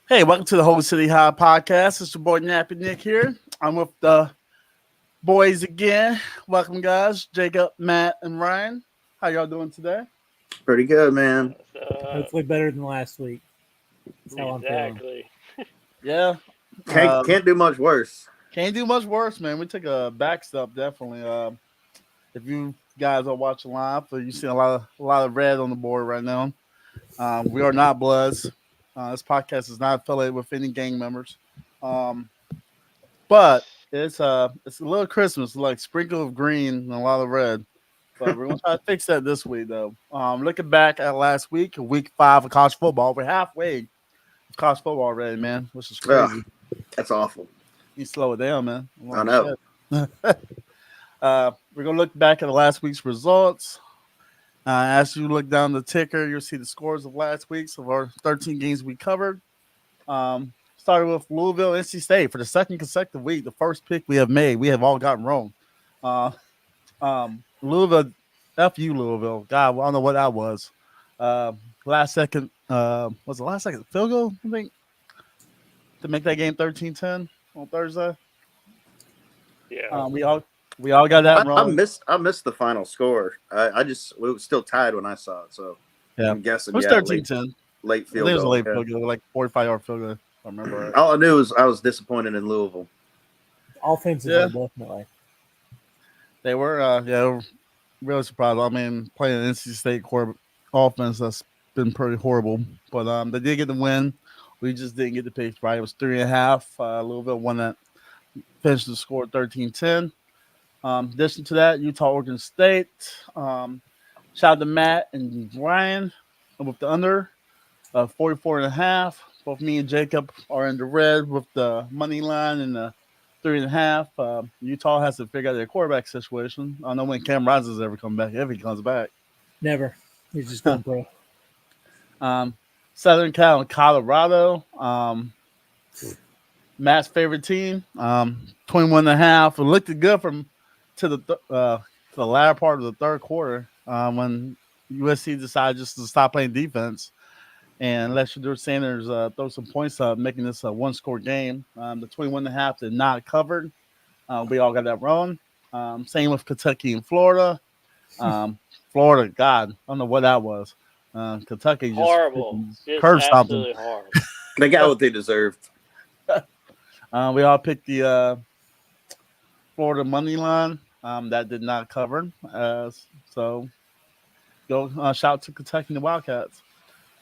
Hey, welcome to the Whole City High podcast. It's your boy Nappy Nick here. I'm with the boys again. Welcome, guys. Jacob, Matt, and Ryan. How y'all doing today? Pretty good, man. Hopefully better than last week. That's how I'm feeling. Exactly. Yeah. Can't do much worse. Can't do much worse, man. We took a back step, definitely. If you guys are watching live, you see a lot of red on the board right now. We are not Bloods. This podcast is not affiliated with any gang members. But it's a little Christmas, like sprinkle of green and a lot of red. But we're gonna try to fix that this week, though. Looking back at last week, week 5 of college football, we're halfway of college football already, man, which is crazy. That's awful. You slow it down, man. I know. We're gonna look back at the last week's results. As you look down the ticker, you'll see the scores of last week's of our 13 games we covered. Started with Louisville, NC State for the second consecutive week. The first pick we have made, we have all gotten wrong. Louisville, FU Louisville. God, I don't know what that was. Last second, was the last second field goal, I think, to make that game 13-10 on Thursday. Yeah. We all got that wrong. I missed the final score. It was still tied when I saw it. So yeah, I'm guessing it was 13-10. Late field I think it was a goal. late field goal, like 45-yard field goal. If I remember right. All I knew was I was disappointed in Louisville. Offensively, definitely. They were, really surprised. I mean, playing an NC State offense that's been pretty horrible, but they did get the win. We just didn't get the pace right. It was 3.5. Louisville won that, finished the score 13-10. Addition to that, Utah, Oregon State. Shout out to Matt and Ryan with the under 44.5. Both me and Jacob are in the red with the money line and the 3.5. Utah has to figure out their quarterback situation. I don't know when Cam Rising ever come back, if he comes back. Never. He's just going pro. Southern Cal and Colorado. Matt's favorite team. 21.5. It looked good to the latter part of the third quarter when USC decided just to stop playing defense and let Shedeur Sanders throw some points up, making this a one-score game. The 21.5 did not cover. We all got that wrong. Same with Kentucky and Florida. Florida, God, I don't know what that was. Kentucky just horrible. curb stomped them. Absolutely horrible. They got what they deserved. We all picked the Florida money line. That did not cover. So go shout out to Kentucky and the Wildcats.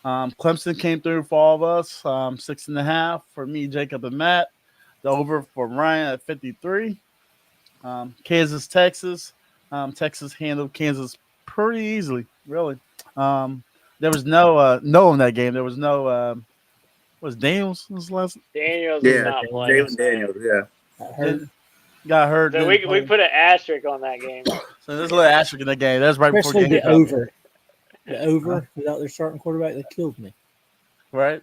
Clemson came through for all of us. 6.5 for me, Jacob, and Matt. The over for Ryan at 53. Kansas, Texas. Texas handled Kansas pretty easily, really. There was no in that game. There was no was Daniels was last. Daniels was not playing. Jalen Daniels, yeah. Got hurt. So we put an asterisk on that game. So there's a little asterisk in that game. That's right Especially before the over. The over without their starting quarterback, that killed me. Right.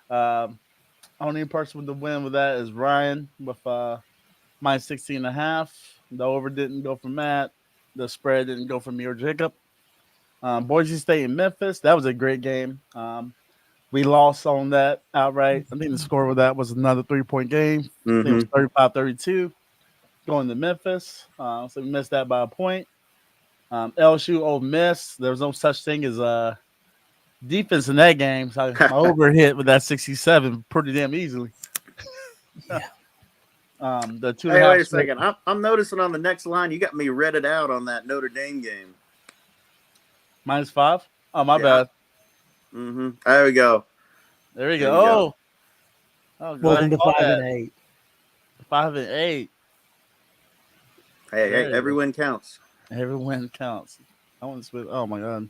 Only person with the win with that is Ryan with minus 16.5. The over didn't go for Matt. The spread didn't go for me or Jacob. Boise State and Memphis. That was a great game. We lost on that outright. I think the score with that was another 3-point game. I think it was 35-32 going to Memphis. So we missed that by a point. LSU Ole Miss. There was no such thing as defense in that game. So I overhit with that 67 pretty damn easily. Yeah. The 2.5. Hey, wait a second. I'm noticing on the next line you got me redded out on that Notre Dame game. -5. Oh, my bad. There we go. There we go. Oh, welcome to 5-8. 5-8. Hey, every win counts. Every win counts. I want to switch. Oh my god,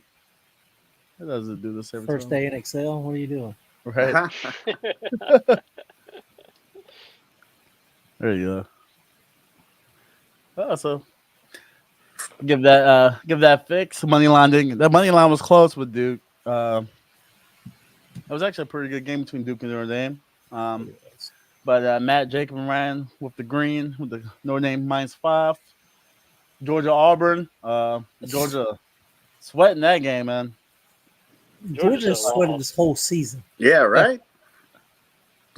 it doesn't do this every First time. day in Excel. What are you doing? Right. There you go. Oh, so give that fix. Money line didn't. That money line was close with Duke. It was actually a pretty good game between Duke and Notre Dame. But Matt, Jacob, and Ryan with the green with the Notre Dame -5. Georgia, Auburn. Georgia sweating that game, man. Georgia sweated this whole season. Yeah, right.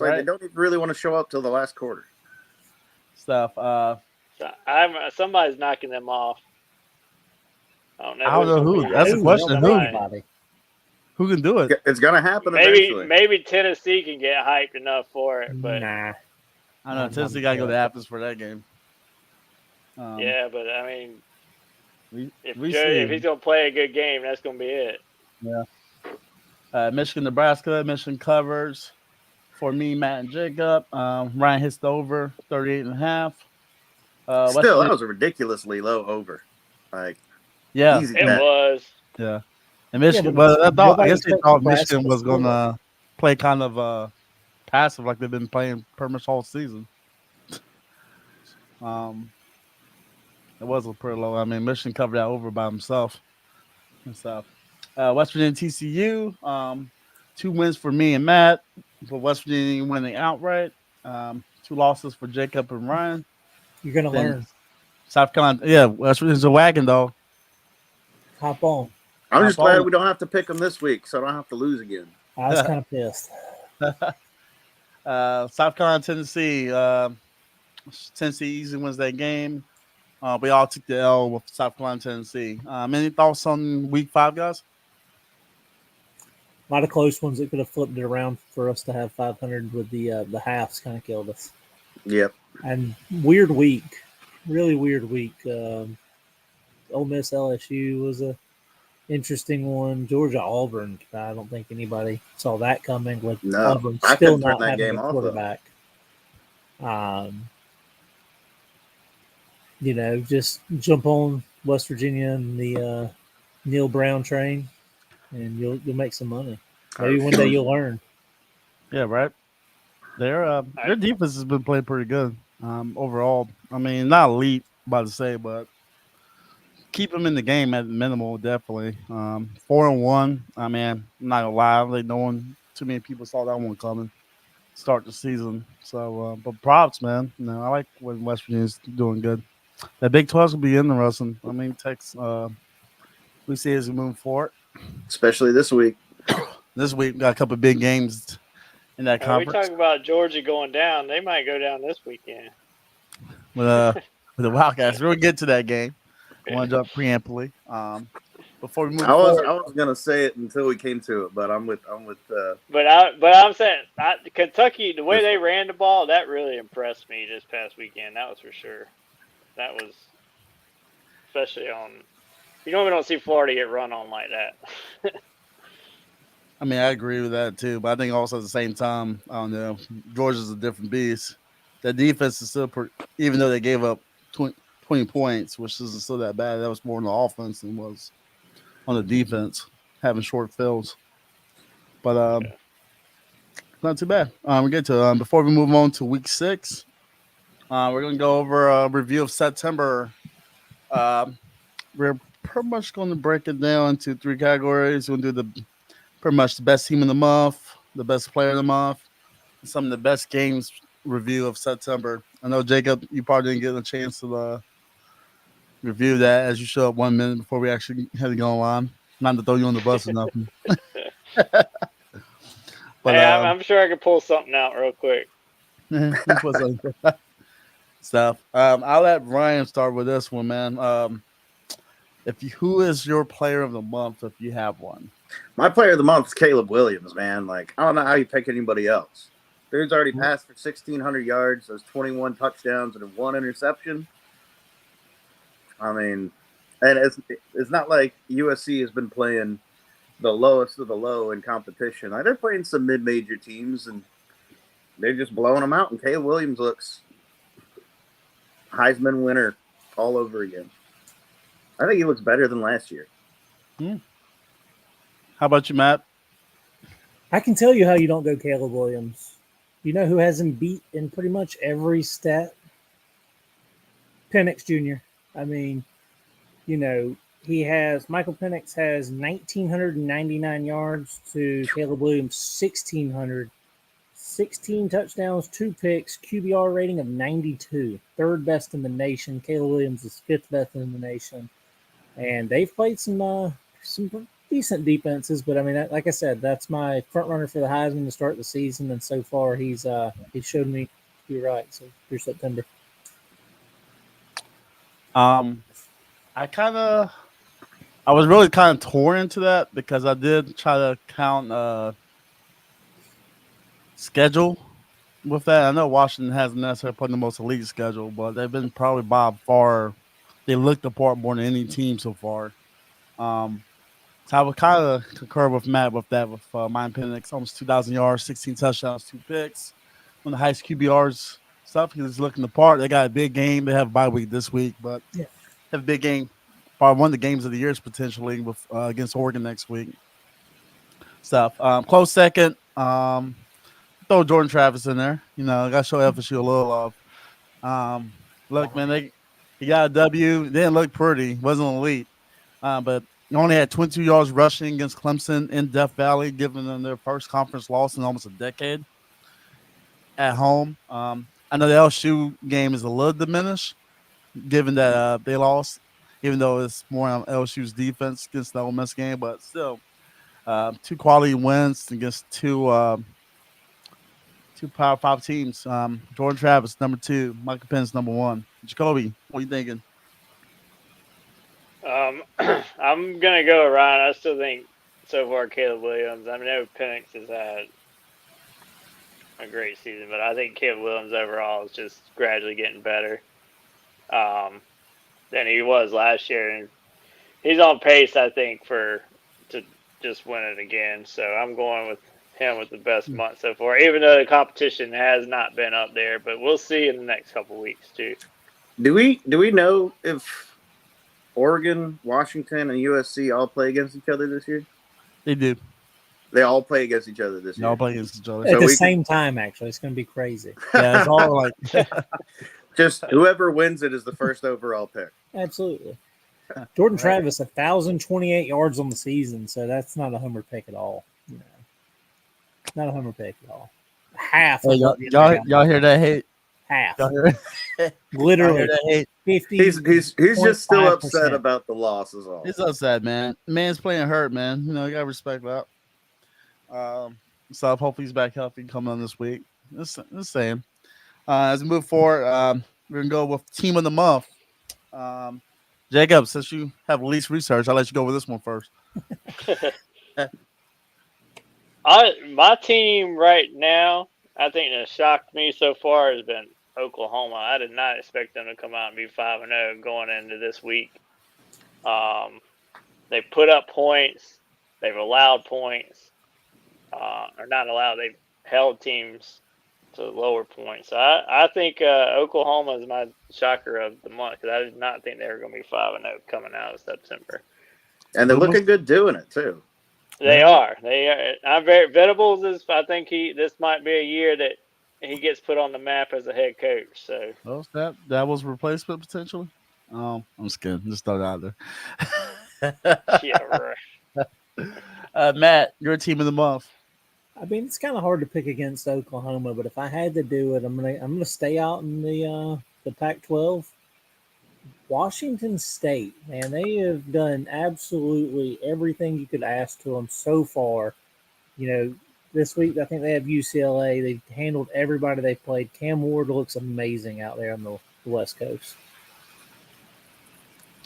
It's like they don't even really want to show up till the last quarter. Stuff. Somebody's knocking them off. I don't know who. That's the question. Who can do it? It's gonna happen eventually. Maybe Tennessee can get hyped enough for it, but nah. I know Tennessee got to go to Athens for that game. Yeah, but I mean, if he's gonna play a good game, that's gonna be it. Yeah. Michigan, Nebraska. Michigan covers for me, Matt and Jacob. Ryan hits the over 38.5. Still, that was a ridiculously low over. Like, easy it bet. was. Yeah. And Michigan, I guess they thought Michigan was going to play kind of passive like they've been playing pretty much all season. It was a pretty low. I mean, Michigan covered that over by himself and stuff. West Virginia, TCU, 2 wins for me and Matt, but West Virginia winning outright. 2 losses for Jacob and Ryan. You're going to learn. South Carolina, West Virginia's a wagon, though. Hop on. I'm just glad we don't have to pick them this week, so I don't have to lose again. I was kind of pissed. South Carolina, Tennessee. Tennessee easily wins that game. We all took the L with South Carolina, Tennessee. Any thoughts on week 5, guys? A lot of close ones that could have flipped it around for us to have 500 with the halves kind of killed us. Yep. And weird week. Really weird week. Ole Miss LSU was a interesting one. Georgia Auburn. I don't think anybody saw that coming with Auburn still not having a quarterback. Just jump on West Virginia and the Neil Brown train, and you'll make some money. Maybe one day you'll learn. Yeah, right. Their defense has been playing pretty good overall. I mean, not elite, about to say, but keep them in the game at minimal, definitely. 4-1. I mean, I'm not gonna lie, no one, too many people saw that one coming. Start the season. So, but props, man. I like when West Virginia's doing good. That Big 12 will be interesting. I mean, Texas, we see as we move forward, especially this week. This week got a couple of big games in that conference. We talk about Georgia going down. They might go down this weekend. With the Wildcats, we'll get to that game. I want to jump preemptively. Before we move forward, I was gonna say it until we came to it, but I'm with. But I'm saying Kentucky, the way they ran the ball, that really impressed me this past weekend. That was for sure. That was especially on. You normally don't see Florida get run on like that. I mean, I agree with that too, but I think also at the same time, I don't know, Georgia's a different beast. That defense is still, even though they gave up 20 points, which isn't still that bad. That was more on the offense than was on the defense, having short fields. But not too bad. We get to before we move on to week 6, we're gonna go over a review of September. We're pretty much going to break it down into 3 categories. We'll do pretty much the best team of the month, the best player of the month, and some of the best games review of September. I know, Jacob, you probably didn't get a chance to review that as you showed up 1 minute before we actually had to go online. Not to throw you on the bus or nothing. But hey, I'm sure I could pull something out real quick. Stuff. I'll let Ryan start with this one, man. Who is your player of the month if you have one? My player of the month is Caleb Williams, man. Like, I don't know how you pick anybody else. Dude's already passed for 1,600 yards. There's 21 touchdowns and 1 interception. I mean, and it's not like USC has been playing the lowest of the low in competition. Like, they're playing some mid-major teams, and they're just blowing them out. And Caleb Williams looks Heisman winner all over again. I think he looks better than last year. How about you, Matt? I can tell you how you don't go Caleb Williams. You know who has him beat in pretty much every stat? Penix Jr. I mean, Michael Penix has 1,999 yards to Caleb Williams 1,600. 16 touchdowns, 2 picks, QBR rating of 92. 3rd best in the nation. Caleb Williams is 5th best in the nation. And they've played some decent defenses, but I mean, like I said, that's my front runner for the Heisman to start the season, and so far he's showed me to be right. So through September. I was really kind of torn into that because I did try to count schedule with that. I know Washington hasn't necessarily put in the most elite schedule, but they've been probably by far they looked the part more than any team so far. So I would kind of concur with Matt with that. With Mine Penix, almost 2,000 yards, 16 touchdowns, 2 picks. One of the highest QBRs stuff. He's looking the part. They got a big game. They have a bye week this week, but have a big game. Probably one of the games of the years potentially with against Oregon next week. Stuff. Close second. Throw Jordan Travis in there. You know, got to show FSU a little love. Look, man, he got a W. They didn't look pretty. Wasn't elite, but he only had 22 yards rushing against Clemson in Death Valley, giving them their first conference loss in almost a decade at home. I know the LSU game is a little diminished, given that they lost, even though it's more on LSU's defense against the Ole Miss game, but still, 2 quality wins against two Power 5 teams. Jordan Travis, number 2. Michael Penix, number 1. Jacoby, what are you thinking? I'm gonna go with Ryan. I still think so far Caleb Williams. I know Penix has had a great season, but I think Caleb Williams overall is just gradually getting better than he was last year, and he's on pace, I think, to just win it again. So I'm going with him with the best month so far, even though the competition has not been up there. But we'll see in the next couple of weeks too. Do we know if Oregon, Washington, and USC all play against each other this year? They do. They all play against each other this year. They all play against each other. At the same time, actually. It's going to be crazy. Yeah, it's all like just whoever wins it is the first overall pick. Absolutely. Jordan Travis, 1,028 yards on the season, so that's not a homer pick at all. You know, not a homer pick at all. Half. Hey, y'all hear that hate? Half. Literally. Hate. 50. He's just still upset about the loss is all. He's upset, man. Man's playing hurt, man. You know, you gotta respect that. So hopefully he's back healthy coming on this week. Just saying. As we move forward, we're gonna go with team of the month. Jacob, since you have the least research, I'll let you go with this one first. My team right now, I think that shocked me so far has been Oklahoma. I did not expect them to come out and be 5-0 going into this week. They put up points. They've allowed points. Or not allowed. They've held teams to lower points. So I think Oklahoma is my shocker of the month because I did not think they were going to be 5-0 coming out of September. And they're looking good doing it too. They are. I'm very Venables is. I think this might be a year that he gets put on the map as a head coach. So that was replacement potentially. Oh, I'm just kidding. Just throw it out there. Yeah, right. Matt, your team of the month. I mean, it's kind of hard to pick against Oklahoma, but if I had to do it, I'm gonna stay out in the Pac-12. Washington State, man, they have done absolutely everything you could ask to them so far. You know, this week I think they have UCLA. They've handled everybody they've played. Cam Ward looks amazing out there on the West Coast.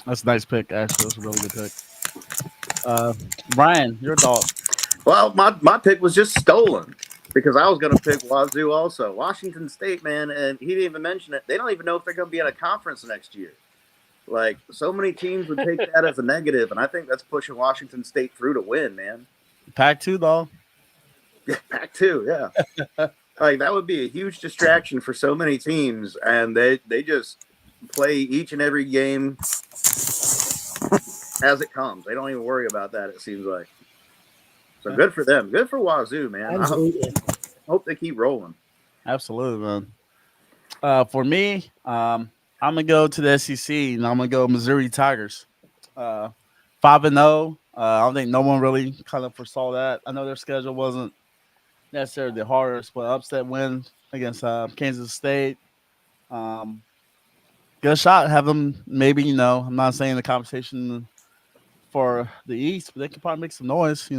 That's a nice pick, actually. That's a really good pick. Brian, your thoughts? Well, my pick was just stolen because I was going to pick Wazoo also. Washington State, man, and he didn't even mention it. They don't even know if they're going to be in a conference next year. Like, so many teams would take that as a negative, and I think that's pushing Washington State through to win, man. Pac-2, though. Yeah, Pac-2, yeah. Like, that would be a huge distraction for so many teams, and they just play each and every game as it comes. They don't even worry about that, it seems like. So good for them. Good for Wazoo, man. Absolutely. I hope they keep rolling. Absolutely, man. For me, I'm going to go to the SEC, and I'm going to go Missouri Tigers. 5-0. I don't think no one really kind of foresaw that. I know their schedule wasn't necessarily the hardest, but upset win against Kansas State. Good shot. Have them maybe, I'm not saying the conversation for the East, but they could probably make some noise.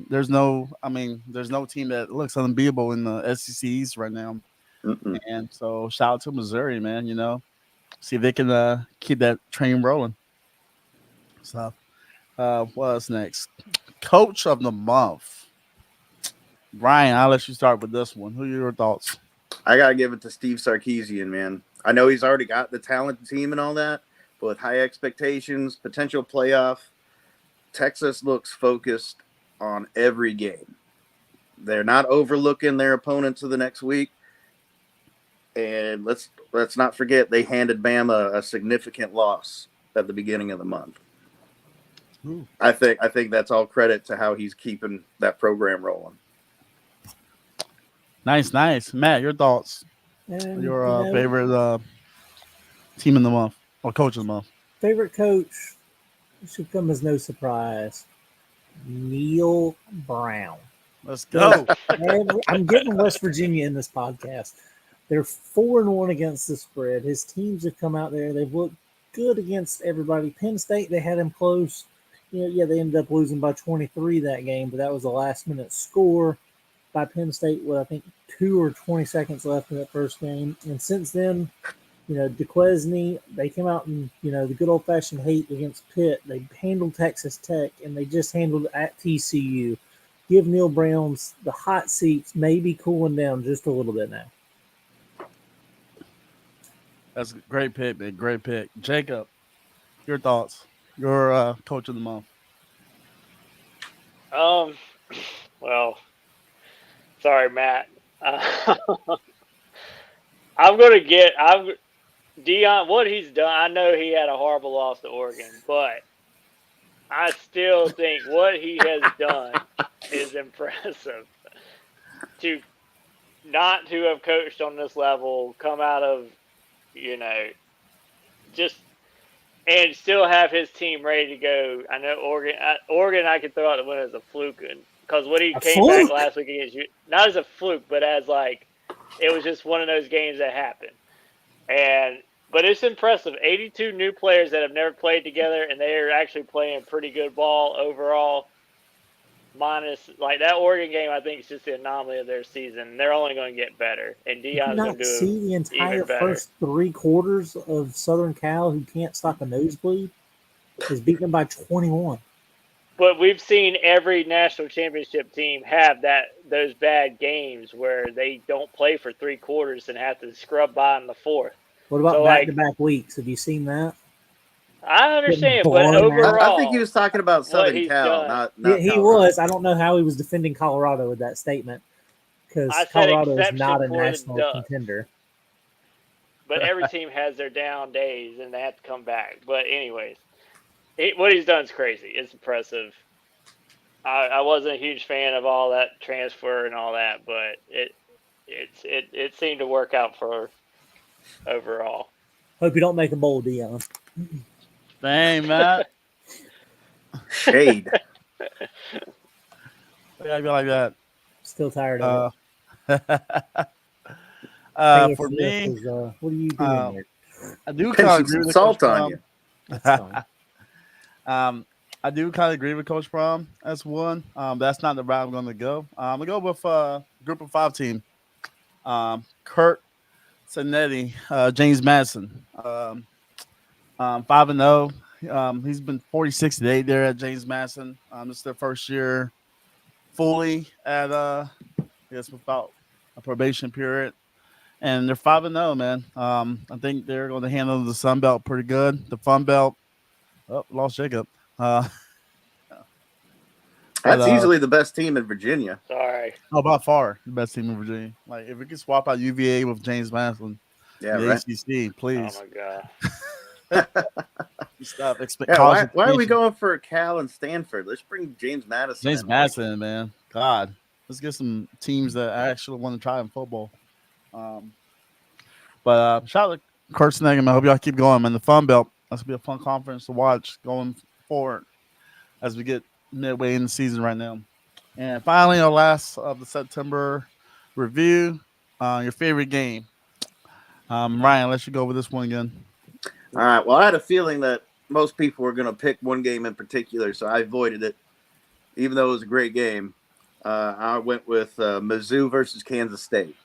There's no team that looks unbeatable in the SEC East right now. Mm-mm. And so shout out to Missouri, man. See if they can keep that train rolling. So, what's next? Coach of the month. Brian, I'll let you start with this one. Who are your thoughts? I gotta give it to Steve Sarkisian, man. I know he's already got the talented team and all that, but with high expectations, potential playoff, Texas looks focused on every game. They're not overlooking their opponents of the next week. And let's not forget they handed Bama a significant loss at the beginning of the month. Ooh. I think that's all credit to how he's keeping that program rolling. Nice. Matt, your thoughts? And, Your favorite team in the month or coach of the month? favorite coach should come as no surprise. Neil Brown. Let's go. I'm getting West Virginia in this podcast. They're 4-1 against the spread. His teams have come out there. They've looked good against everybody. Penn State, they had him close. They ended up losing by 23 that game, but that was a last-minute score by Penn State with, I think, 2 or 20 seconds left in that first game. And since then, DeQuesne, they came out and, the good old-fashioned hate against Pitt. They handled Texas Tech, and they just handled at TCU. Give Neil Brown's the hot seats maybe cooling down just a little bit now. That's a great pick, man. Great pick. Jacob, your thoughts? Your coach of the month. Well, sorry, Matt. I'm Deion. What he's done, I know he had a horrible loss to Oregon, but I still think what he has done is impressive. To not to have coached on this level, come out of, just and still have his team ready to go. I know Oregon I could throw out the winner as a fluke, because when he came back last week against you, not as a fluke, but as it was just one of those games that happened. But it's impressive. 82 new players that have never played together, and they are actually playing pretty good ball overall. Minus that Oregon game, I think is just the anomaly of their season. They're only going to get better, and Deion's going to do see the entire first 3 quarters of Southern Cal, who can't stop a nosebleed, is beaten them by 21. But we've seen every national championship team have those bad games where they don't play for 3 quarters and have to scrub by in the fourth. What about back-to-back weeks? Have you seen that? I understand, but overall, I think he was talking about Southern Cal, not he Colorado. was. I don't know how he was defending Colorado with that statement, because Colorado is not a national contender. But every team has their down days, and they have to come back. But anyways, what he's done is crazy. It's impressive. I wasn't a huge fan of all that transfer and all that, but it seemed to work out for overall. Hope you don't make a bowl, Deion. Dang, Matt. Shade. Yeah, I feel like that. Still tired of it. For me, what are you doing here? I do kind of agree with salt on you. I do kind of agree with Coach Prom as one. That's not the route I'm going to go. I'm going to go with Group of 5 team. Kurt Zanetti, James Madison. 5-0. He's been 46-8 there at James Madison. This is their first year fully at without a probation period, and they're 5-0, man. I think they're going to handle the Sun Belt pretty good. The Fun Belt, lost Jacob. That's easily the best team in Virginia. Sorry. Oh, by far the best team in Virginia. Like, if we could swap out UVA with James Madison, right. ACC, please. Oh my god. Stop. Why are we going for Cal and Stanford? Let's bring James Madison. James Madison, man. God, let's get some teams that actually want to try in football. But shout out to Kurt Snegman. I hope y'all keep going, man. The Fun Belt, that's gonna be a fun conference to watch going forward as we get midway in the season right now. And finally, our last of the September review, your favorite game. Ryan, let's you go over this one again. All right. Well, I had a feeling that most people were going to pick one game in particular, so I avoided it, even though it was a great game. I went with Mizzou versus Kansas State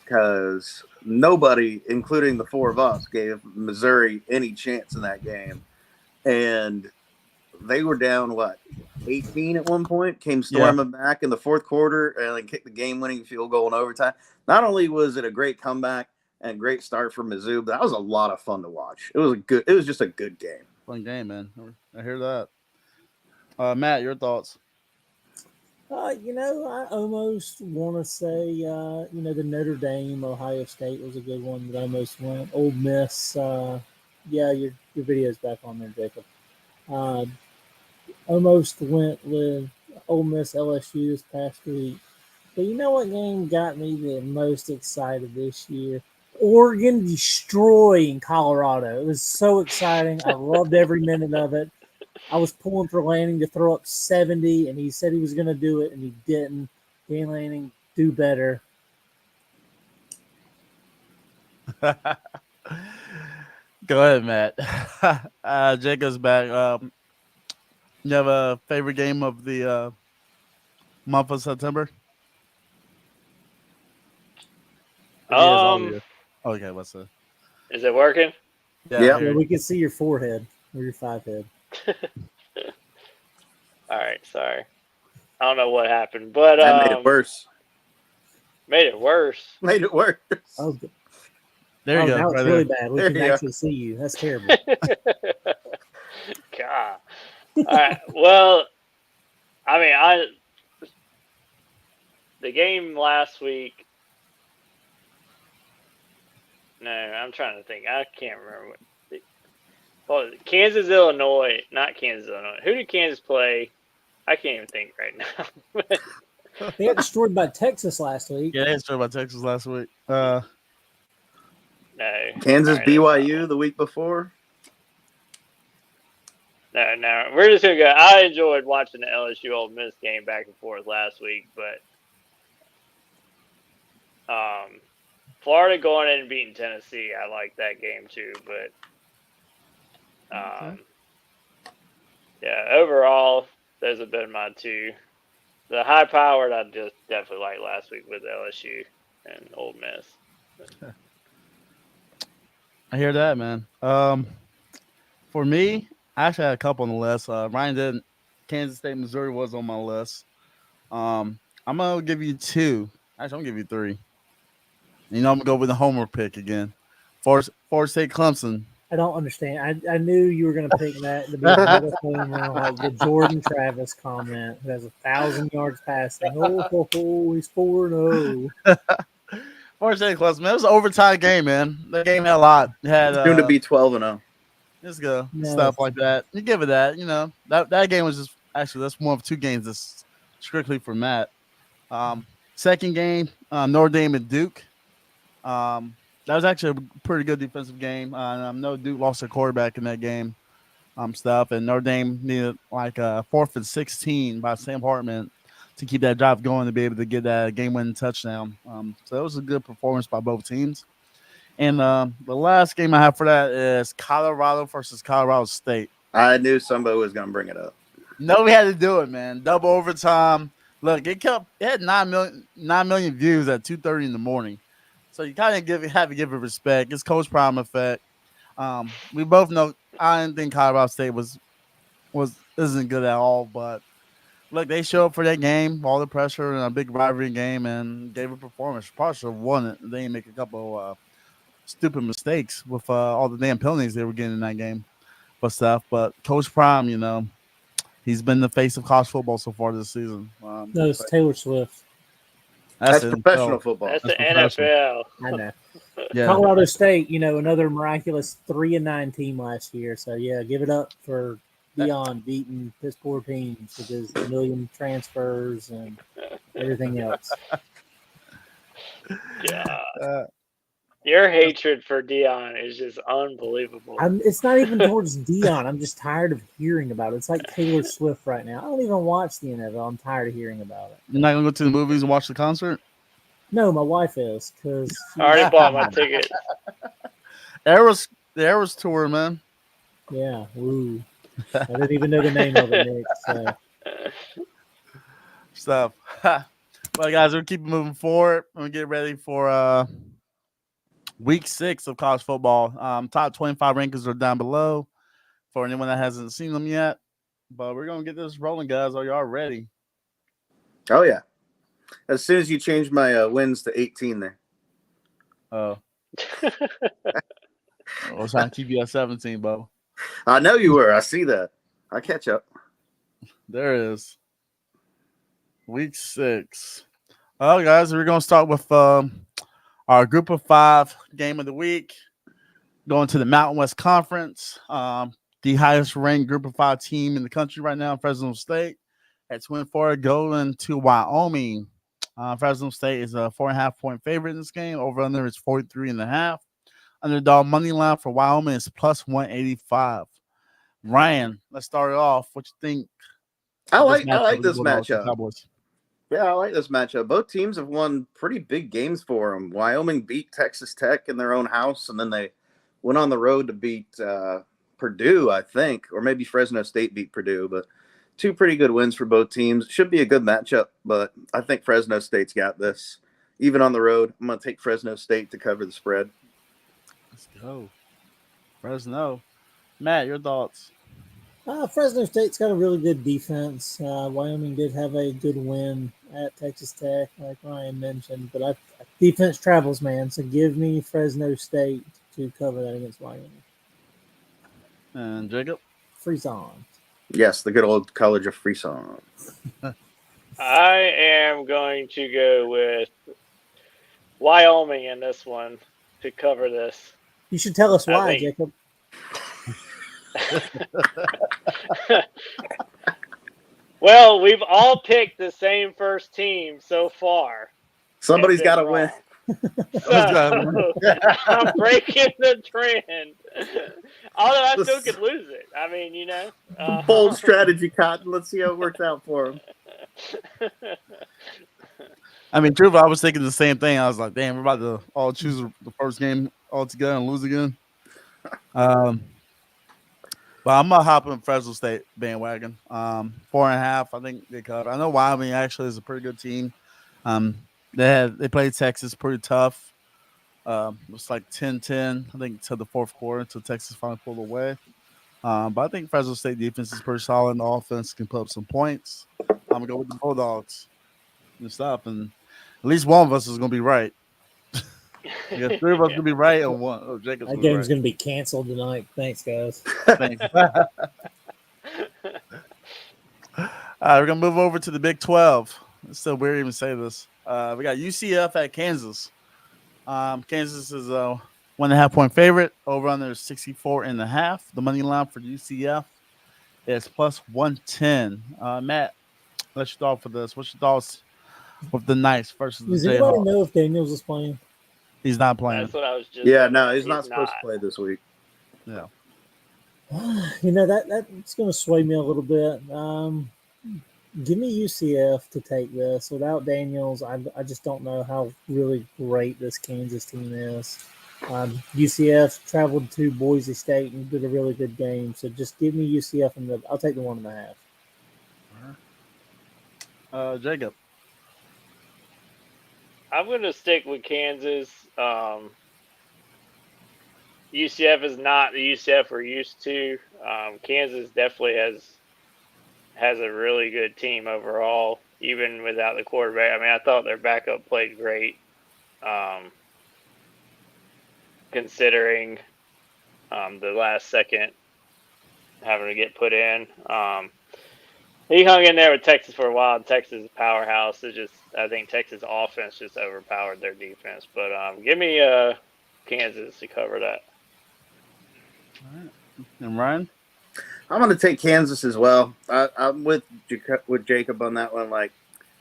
because nobody, including the four of us, gave Missouri any chance in that game. And they were down, 18 at one point, came storming back in the fourth quarter and kicked the game-winning field goal in overtime. Not only was it a great comeback and great start for Mizzou, but that was a lot of fun to watch. It was just a good game. Fun game, man. I hear that. Matt, your thoughts? I almost want to say, the Notre Dame Ohio State was a good one that almost went. Ole Miss, your video's back on there, Jacob. Almost went with Ole Miss LSU this past week. But you know what game got me the most excited this year? Oregon destroying Colorado. It was so exciting. I loved every minute of it. I was pulling for Lanning to throw up 70, and he said he was going to do it, and he didn't. Dan Lanning, do better. Go ahead, Matt. Jacob's back. You have a favorite game of the month of September? Okay, what's that? Is it working? Yeah. Yeah, we can see your forehead or your five head. All right, sorry. I don't know what happened, but That made it worse. Made it worse. Made it worse. Oh, There you go. now it's right really there. bad. We There can you go. actually see you. That's terrible. God. All right. Well, I mean, the game last week. No, I'm trying to think. I can't remember Kansas, Illinois, not Kansas, Illinois. Who did Kansas play? I can't even think right now. They got destroyed by Texas last week. Yeah, they destroyed by Texas last week. No. Kansas All right, BYU the week before. No. We're just gonna go. I enjoyed watching the LSU Ole Miss game back and forth last week, but Florida going in and beating Tennessee, I like that game too. But yeah, overall, those have been my two. The high powered, I just definitely liked last week with LSU and Ole Miss. I hear that, man. For me, I actually had a couple on the list. Ryan didn't. Kansas State, Missouri was on my list. I'm gonna give you two. Actually, I'm gonna give you three. I'm gonna go with the homer pick again. Florida State, Clemson. I don't understand. I knew you were going to pick that to be a Hall of Famer, like the Jordan Travis comment, who has 1,000 yards passing. He's 4-0. Florida State, Clemson. Man, it was an overtime game, man. That game had a lot. It had Soon to be 12-0. Let's go. No. Stuff like that. You give it that. That game was just actually that's one of two games that's strictly for Matt. Second game, Notre Dame and Duke. That was actually a pretty good defensive game. I know Duke lost their quarterback in that game. And Notre Dame needed like a 4th and 16 by Sam Hartman to keep that drive going to be able to get that game-winning touchdown. So it was a good performance by both teams. And the last game I have for that is Colorado versus Colorado State. I knew somebody was going to bring it up. No, we had to do it, man. Double overtime. Look, it had 9 million views at 2:30 in the morning. So you kind of have to give it respect. It's Coach Prime effect. We both know I didn't think Colorado State isn't good at all, but look, they showed up for that game, all the pressure and a big rivalry game, and gave a performance. Probably should have won it. They didn't make a couple stupid mistakes with all the damn penalties they were getting in that game, But Coach Prime, he's been the face of college football so far this season. No, it's Taylor Swift. That's professional football. That's the NFL. I know. Yeah. Colorado State, another miraculous 3-9 team last year. So yeah, give it up for Deion beating his poor teams with his million transfers and everything else. Yeah. Your hatred for Deion is just unbelievable. It's not even towards Deion. I'm just tired of hearing about it. It's like Taylor Swift right now. I don't even watch the NFL. I'm tired of hearing about it. You're not gonna go to the movies and watch the concert? No, my wife is because I already bought my ticket. The Eras tour, man. Yeah. Ooh. I didn't even know the name of it, Nick. So Stuff. Well, guys, we'll keep moving forward. We'll get ready for week 6 of college football. Top 25 rankings are down below for anyone that hasn't seen them yet. But we're gonna get this rolling, guys. Are y'all ready? Oh yeah. As soon as you change my wins to 18 there. I was trying to keep you at 17, Bo. I know you were. I see that. I catch up. There it is. Week 6. Well, guys, we're gonna start with our Group of 5 game of the week. Going to the Mountain West Conference. The highest ranked Group of 5 team in the country right now, Fresno State, at 24, going to Wyoming. Fresno State is a 4.5-point favorite in this game. Over under is 43.5. Underdog money line for Wyoming is plus 185. Ryan, let's start it off. What you think? I of like this with the Bulldogs and matchup. Cowboys? Yeah, I like this matchup. Both teams have won pretty big games for them. Wyoming beat Texas Tech in their own house, and then they went on the road to beat Purdue, I think, or maybe Fresno State beat Purdue. But 2 pretty good wins for both teams. Should be a good matchup, but I think Fresno State's got this. Even on the road, I'm going to take Fresno State to cover the spread. Let's go. Fresno. Matt, your thoughts? Fresno State's got a really good defense. Wyoming did have a good win at Texas Tech, like Ryan mentioned, but defense travels, man. So give me Fresno State to cover that against Wyoming. And Jacob? Freeze on. Yes, the good old College of Frisson. I am going to go with Wyoming in this one to cover this. You should tell us why, think- Jacob. Well, we've all picked the same first team so far. Somebody's got to win. So, I'm breaking the trend. Although I still could lose it. I mean, you know. Bold strategy, Cotton. Let's see how it works out for him. I mean, truthfully, I was thinking the same thing. I was like, damn, we're about to all choose the first game all together and lose again. But I'm gonna hop in Fresno State bandwagon. 4.5, I think they cover. I know Wyoming actually is a pretty good team. They played Texas pretty tough. It was like 10-10, I think, to the fourth quarter until Texas finally pulled away. But I think Fresno State defense is pretty solid. The offense can put up some points. I'm gonna go with the Bulldogs and stuff, and at least one of us is gonna be right. Yeah, 3 of us gonna be right, and one. Oh, Jacob's That gonna be game's right. going to be canceled tonight. Thanks, guys. Thanks. All right, we're gonna move over to the Big 12. It's so weird to even say this. We got UCF at Kansas. Kansas is a 1.5-point favorite. Over under 64.5. The money line for UCF is plus 110. Matt, let's start off with this. What's your thoughts with the Knights versus the Does anybody Jayhawks? know if Daniels is playing? He's not playing. That's what I was just. Yeah, thinking. no, he's not supposed to play this week. Yeah. You know, that's going to sway me a little bit. Give me UCF to take this. Without Daniels, I just don't know how really great this Kansas team is. UCF traveled to Boise State and did a really good game. So just give me UCF, and I'll take the 1.5. Jacob. I'm going to stick with Kansas. UCF is not the UCF we're used to. Kansas definitely has a really good team overall, even without the quarterback. I mean, I thought their backup played great, considering the last second having to get put in. He hung in there with Texas for a while. Texas is a powerhouse. I think Texas offense just overpowered their defense. But give me Kansas to cover that. All right. And Ryan? I'm going to take Kansas as well. I'm with Jacob on that one. Like,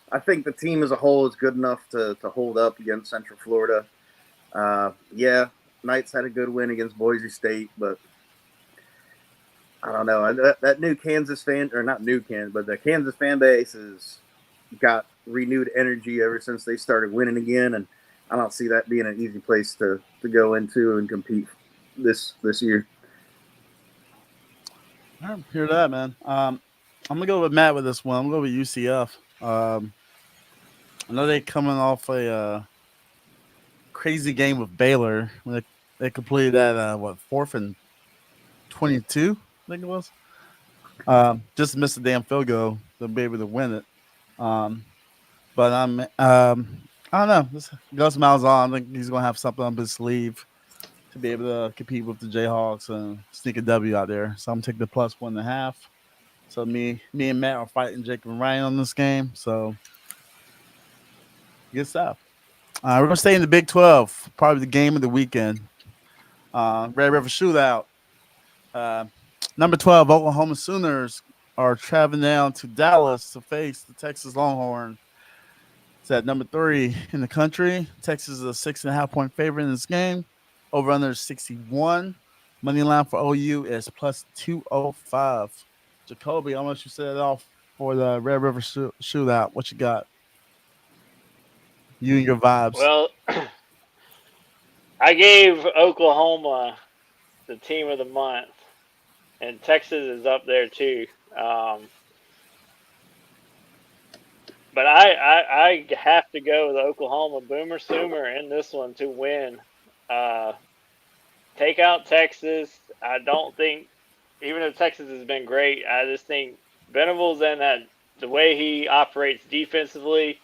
I think the team as a whole is good enough to hold up against Central Florida. Yeah, Knights had a good win against Boise State, but I don't know. That new Kansas fan, or not new Kansas, but the Kansas fan base has got renewed energy ever since they started winning again, and I don't see that being an easy place to go into and compete this year. I hear that, man. I'm gonna go with Matt with this one. I'm gonna go with UCF. I know they coming off a crazy game with Baylor when they completed that what 4th and 22, I think it was. Just missed a damn field goal to be able to win it. Um, but I don't know. Gus Malzahn, I think he's gonna have something up his sleeve to be able to compete with the Jayhawks and sneak a W out there. So I'm taking the plus 1.5. So me and Matt are fighting Jacob and Ryan on this game. So good stuff. We're gonna stay in the Big 12, probably the game of the weekend. Red River Shootout. Uh, number 12, Oklahoma Sooners are traveling down to Dallas to face the Texas Longhorn. It's at number 3 in the country. Texas is a 6.5-point favorite in this game. Over under 61. Money line for OU is plus 205. Jacoby, how much you set it off for the Red River Shootout? What you got? You and your vibes. Well, I gave Oklahoma the team of the month, and Texas is up there too. But I have to go with Oklahoma Boomer Sooner in this one to win. Take out Texas. I don't think, even if Texas has been great, I just think Venables and the way he operates defensively,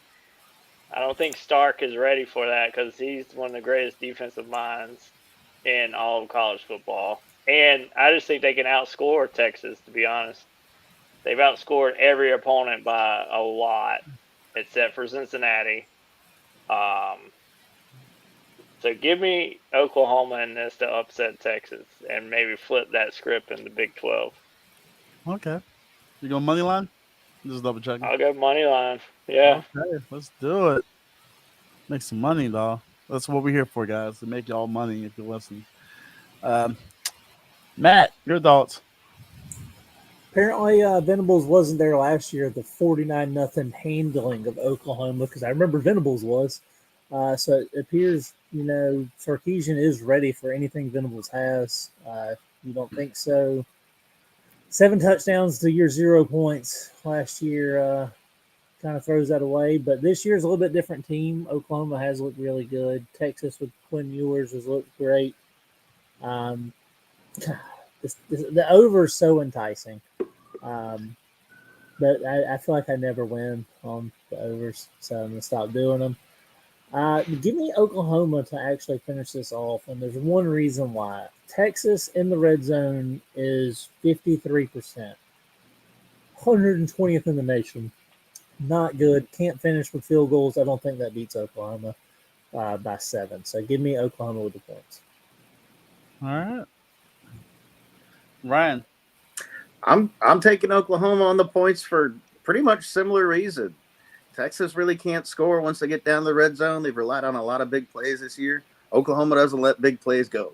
I don't think Stark is ready for that because he's one of the greatest defensive minds in all of college football. And I just think they can outscore Texas, to be honest. They've outscored every opponent by a lot, except for Cincinnati. So give me Oklahoma in this to upset Texas and maybe flip that script in the Big 12. Okay. You go money line? Just double checking. I'll go money line. Yeah. Okay, let's do it. Make some money, though. That's what we're here for, guys, to make y'all money if you're listening. Matt, your thoughts? Apparently, Venables wasn't there last year. The 49-0 handling of Oklahoma, because I remember Venables was. So it appears, Sarkisian is ready for anything Venables has. You don't think so? 7 touchdowns to your 0 points last year kind of throws that away. But this year's a little bit different team. Oklahoma has looked really good. Texas with Quinn Ewers has looked great. The over is so enticing. But I feel like I never win on the overs, so I'm going to stop doing them. Give me Oklahoma to actually finish this off, and there's one reason why. Texas in the red zone is 53%. 120th in the nation. Not good. Can't finish with field goals. I don't think that beats Oklahoma by 7. So give me Oklahoma with the points. All right. Ryan. I'm taking Oklahoma on the points for pretty much similar reason. Texas really can't score once they get down the red zone. They've relied on a lot of big plays this year. Oklahoma doesn't let big plays go.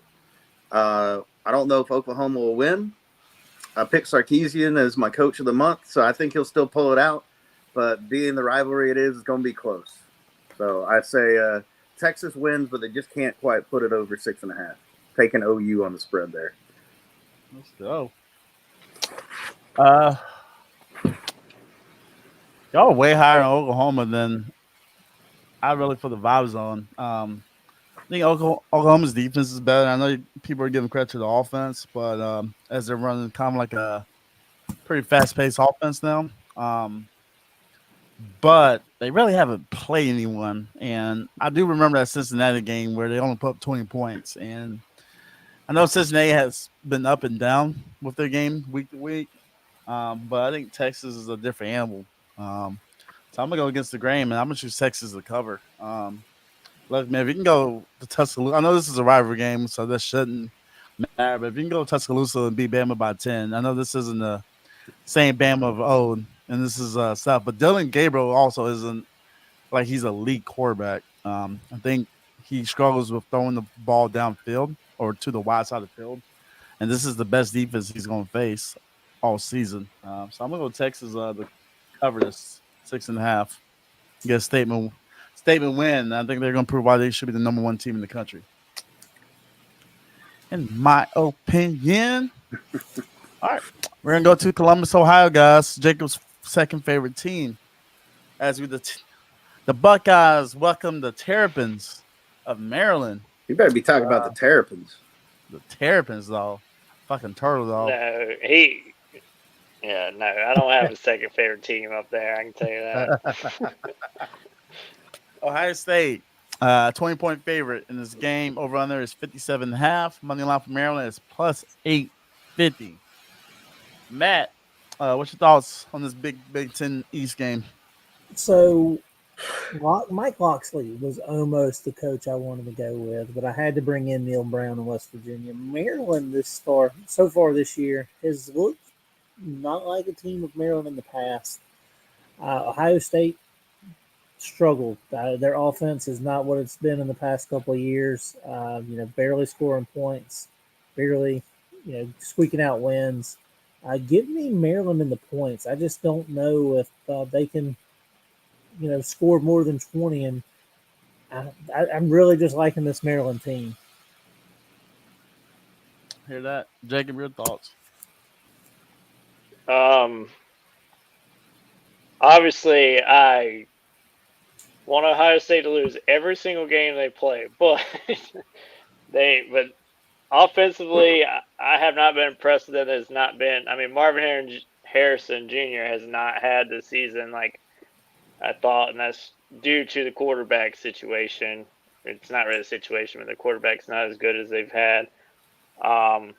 I don't know if Oklahoma will win. I picked Sarkisian as my coach of the month, so I think he'll still pull it out. But being the rivalry it is, it's going to be close. So I say Texas wins, but they just can't quite put it over 6.5. Taking OU on the spread there. Let's go. Y'all are way higher in Oklahoma than I really put the vibes on. I think Oklahoma's defense is better. I know people are giving credit to the offense, but as they're running kind of like a pretty fast-paced offense now. But they really haven't played anyone. And I do remember that Cincinnati game where they only put up 20 points. And I know Cincinnati has been up and down with their game week to week. But I think Texas is a different animal. So I'm going to go against the grain, and I'm going to choose Texas to cover. Look, man, if you can go to Tuscaloosa, I know this is a rivalry game, so that shouldn't matter. But if you can go to Tuscaloosa and beat Bama by 10, I know this isn't the same Bama of old, and this is South. But Dylan Gabriel also isn't like he's a elite quarterback. I think he struggles with throwing the ball downfield or to the wide side of the field. And this is the best defense he's going to face all season. So I'm going to go Texas to cover this 6.5. Get a statement win. I think they're going to prove why they should be the number 1 team in the country. In my opinion. All right, we're gonna go to Columbus, Ohio, guys. Jacob's second favorite team, as the Buckeyes welcome the Terrapins of Maryland. You better be talking about the Terrapins. The Terrapins, though, fucking turtle, though. No, no, I don't have a second favorite team up there. I can tell you that. Ohio State, 20-point favorite in this game. Over under is 57.5. Money line for Maryland is plus 850. Matt, what's your thoughts on this Big Ten East game? So, Mike Locksley was almost the coach I wanted to go with, but I had to bring in Neil Brown in West Virginia. Maryland so far this year has looked not like a team of Maryland in the past. Ohio State struggled. Their offense is not what it's been in the past couple of years. Barely scoring points, barely, squeaking out wins. Give me Maryland in the points. I just don't know if they can, score more than 20. And I'm really just liking this Maryland team. Hear that, Jacob? Your thoughts? Obviously, I want Ohio State to lose every single game they play, but but offensively, I have not been impressed with it. Has not been. I mean, Marvin Harrison Jr. has not had the season like I thought, and that's due to the quarterback situation. It's not really a situation, but the quarterback's not as good as they've had. And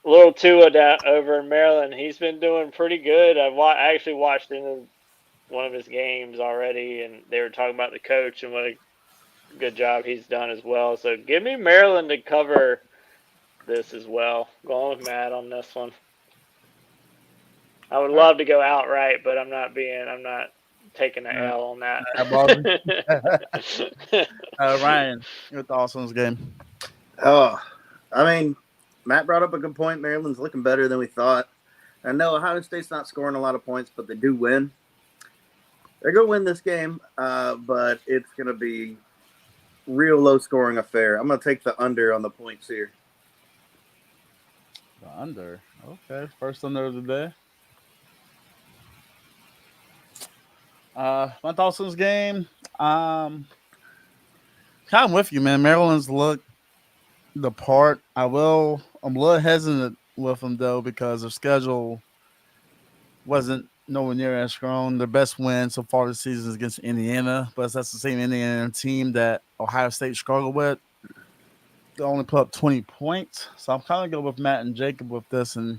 little Tua over in Maryland, he's been doing pretty good. I actually watched one of his games already, and they were talking about the coach and what a good job he's done as well. So give me Maryland to cover this as well. Going with Matt on this one. I would love to go outright, but I'm not taking the L on that. Ryan, your thoughts on this game? Oh, I mean, Matt brought up a good point. Maryland's looking better than we thought. I know Ohio State's not scoring a lot of points, but they do win. They're going to win this game, but it's going to be real low-scoring affair. I'm going to take the under on the points here. The under. Okay, first under of the day. My thoughts on this game. Kind of with you, man. Maryland's looked the part. I'm a little hesitant with them though because their schedule wasn't nowhere near as strong. Their best win so far this season is against Indiana, but that's the same Indiana team that Ohio State struggled with. They only put up 20 points, so I'm kind of going with Matt and Jacob with this, and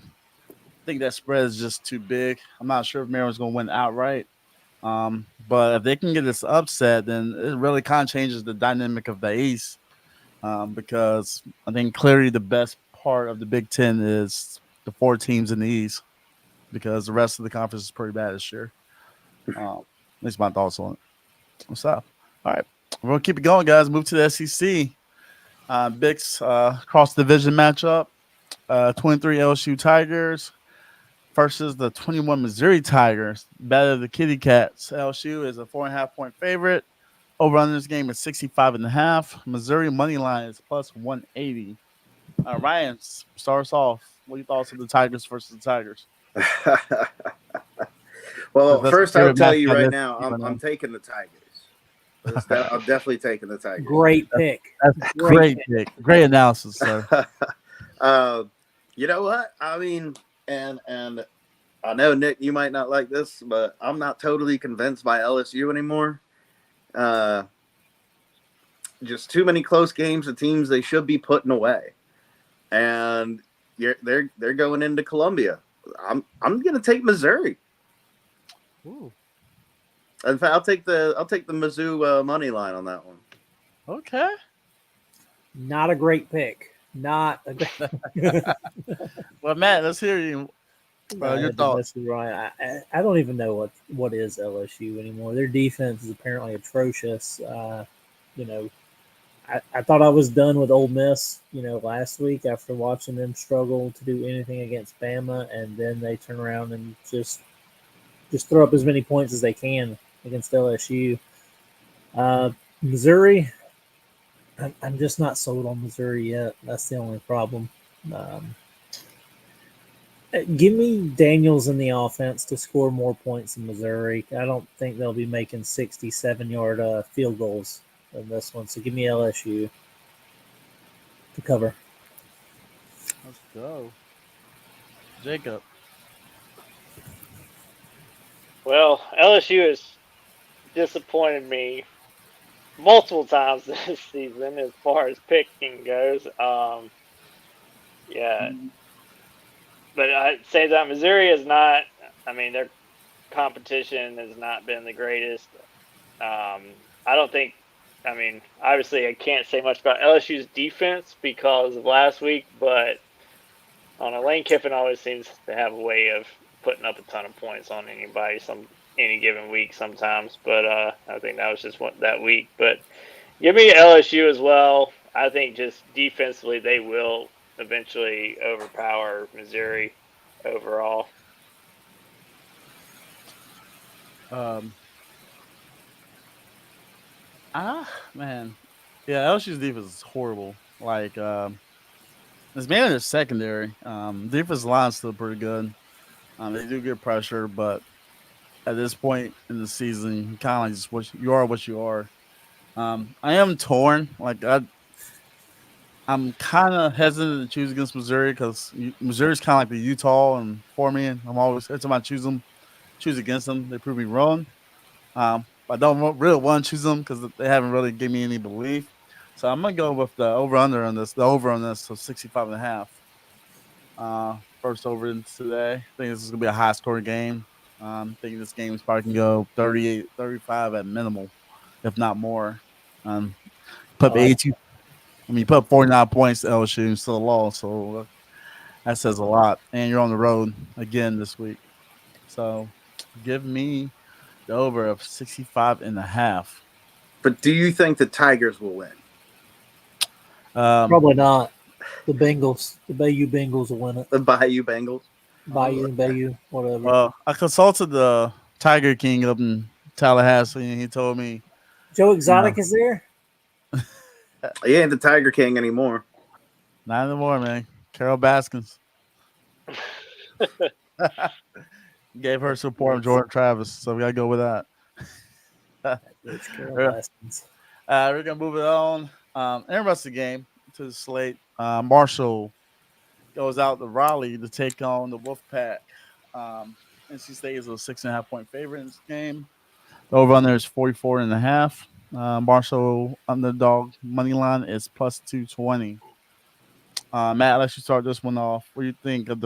I think that spread is just too big. I'm not sure if Maryland's going to win outright. But if they can get this upset, then it really kind of changes the dynamic of the East. Because I think clearly the best part of the Big Ten is the 4 teams in the East, because the rest of the conference is pretty bad this year. At least my thoughts on it. What's up? All right, we're gonna keep it going, guys. Move to the SEC. Big cross division matchup. 23 LSU Tigers versus the 21 Missouri Tigers. Battle of the Kitty Cats. LSU is a 4.5-point favorite. Over on this game is 65.5. Missouri money line is plus 180. Ryan, start us off. What are your thoughts on the Tigers versus the Tigers? Well, first I'll tell you right now, I'm taking the Tigers. I'm definitely taking the Tigers. Great pick. That's great pick. Great analysis, sir. You know what? I mean, and I know, Nick, you might not like this, but I'm not totally convinced by LSU anymore. Just too many close games of teams they should be putting away, and they're going into Columbia. I'm going to take Missouri. Ooh. In fact, I'll take the Mizzou money line on that one. Okay. Not a great pick. Not a great. Well, Matt, let's hear you. Your thoughts. Right. I don't even know what is LSU anymore. Their defense is apparently atrocious. I thought I was done with Ole Miss, last week after watching them struggle to do anything against Bama, and then they turn around and just throw up as many points as they can against LSU. Missouri, I'm just not sold on Missouri yet. That's the only problem. Give me Daniels in the offense to score more points than Missouri. I don't think they'll be making 67-yard field goals in this one. So give me LSU to cover. Let's go. Jacob. Well, LSU has disappointed me multiple times this season as far as picking goes. Yeah, but I'd say that Missouri is not. I mean, their competition has not been the greatest. I don't think. I mean, obviously, I can't say much about LSU's defense because of last week, but on Lane Kiffin always seems to have a way of putting up a ton of points on anybody any given week sometimes. But I think that was just that week. But give me LSU as well. I think just defensively they will eventually overpower Missouri overall. Man, yeah, LSU's defense is horrible. Like, it's mainly their secondary. Defense line's still pretty good. They do get pressure, but at this point in the season, you kind of like just you are what you are. I am torn. Like, I'm kind of hesitant to choose against Missouri because Missouri's kind of like the Utah, and for me, I'm always every time I choose against them, they prove me wrong. I don't really want to choose them because they haven't really given me any belief. So I'm gonna go with the over under on this. The over on this, so 65 and a half. First over in today. I think this is gonna be a high scoring game. I think this game is probably can go 38, 35 at minimal, if not more. Um, put 82. I mean, put 49 points to LSU and still lost, so that says a lot. And you're on the road again this week, so give me the over of 65 and a half. But do you think the Tigers will win? Probably not. The Bengals, the Bayou Bengals will win it. The Bayou Bengals? Bayou, whatever. Well, I consulted the Tiger King up in Tallahassee, and he told me Joe Exotic is there? He ain't the Tiger King anymore. not anymore, man. Carol Baskins gave her support from Jordan Travis, so we gotta go with that. It's Carol Baskins. We're gonna move it on. Interesting game to the slate. Marshall goes out to Raleigh to take on the Wolfpack. NC State is a 6.5 point favorite in this game. The over on there is 44 and a half. Marshall underdog money line is plus 220. Matt, let's you start this one off. What do you think of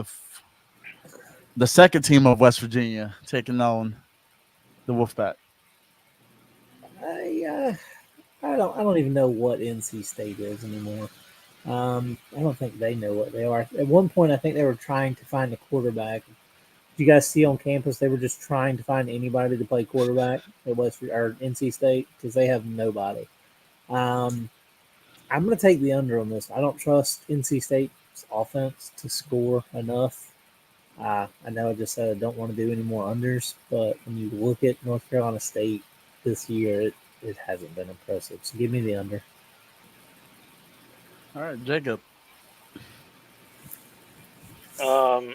the second team of West Virginia taking on the Wolfpack? I don't even know what NC State is anymore. I don't think they know what they are. At one point, I think they were trying to find a quarterback. Did you guys see on campus they were just trying to find anybody to play quarterback at NC State because they have nobody. I'm going to take the under on this. I don't trust NC State's offense to score enough. I know I just said I don't want to do any more unders, but when you look at North Carolina State this year, it hasn't been impressive. So give me the under. All right, Jacob. I'm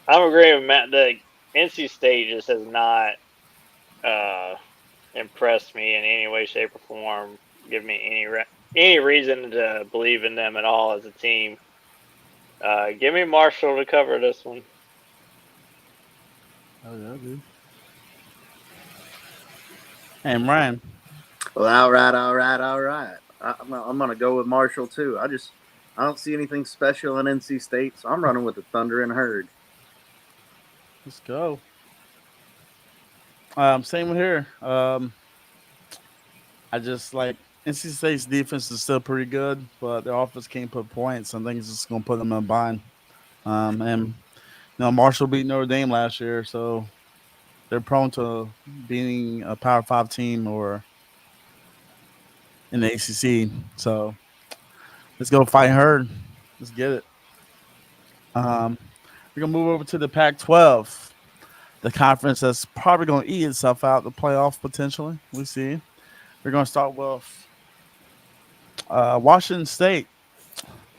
agreeing with Matt. The NC State just has not impressed me in any way, shape, or form. Give me any reason to believe in them at all as a team. Give me Marshall to cover this one. Oh yeah, dude. Hey, Ryan. Well, all right. I'm gonna go with Marshall too. I don't see anything special in NC State, so I'm running with the Thunder and Herd. Let's go. Same with here. I just like NC State's defense is still pretty good, but their offense can't put points. I think it's just gonna put them in a bind. And Marshall beat Notre Dame last year, so they're prone to being a Power 5 team or in the ACC. So let's go fight Herd. Let's get it. We're gonna move over to the Pac-12, the conference that's probably gonna eat itself out the playoff potentially. We see. We're gonna start with Washington State,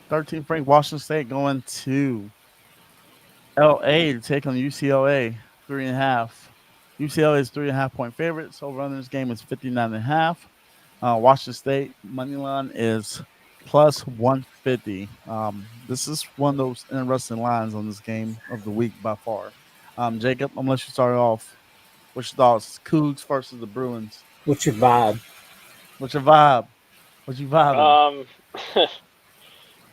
13th ranked Washington State going to LA to take on UCLA, 3.5. UCLA is 3.5 point favorites. Over under this game is 59.5. Washington State money line is plus 150. This is one of those interesting lines on this game of the week by far. Jacob, I'm gonna let you start off. What's your thoughts? Cougs versus the Bruins. What's your vibe? What's your vibe? What you vibing?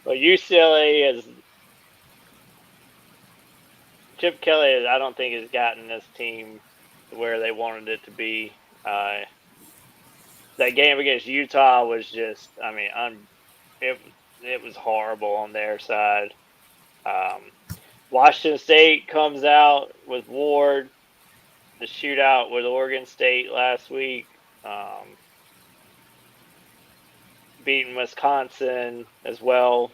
Well, UCLA is Chip Kelly. I don't think has gotten this team to where they wanted it to be. That game against Utah was just, I mean, it was horrible on their side. Washington State comes out with Ward, the shootout with Oregon State last week, beating Wisconsin as well,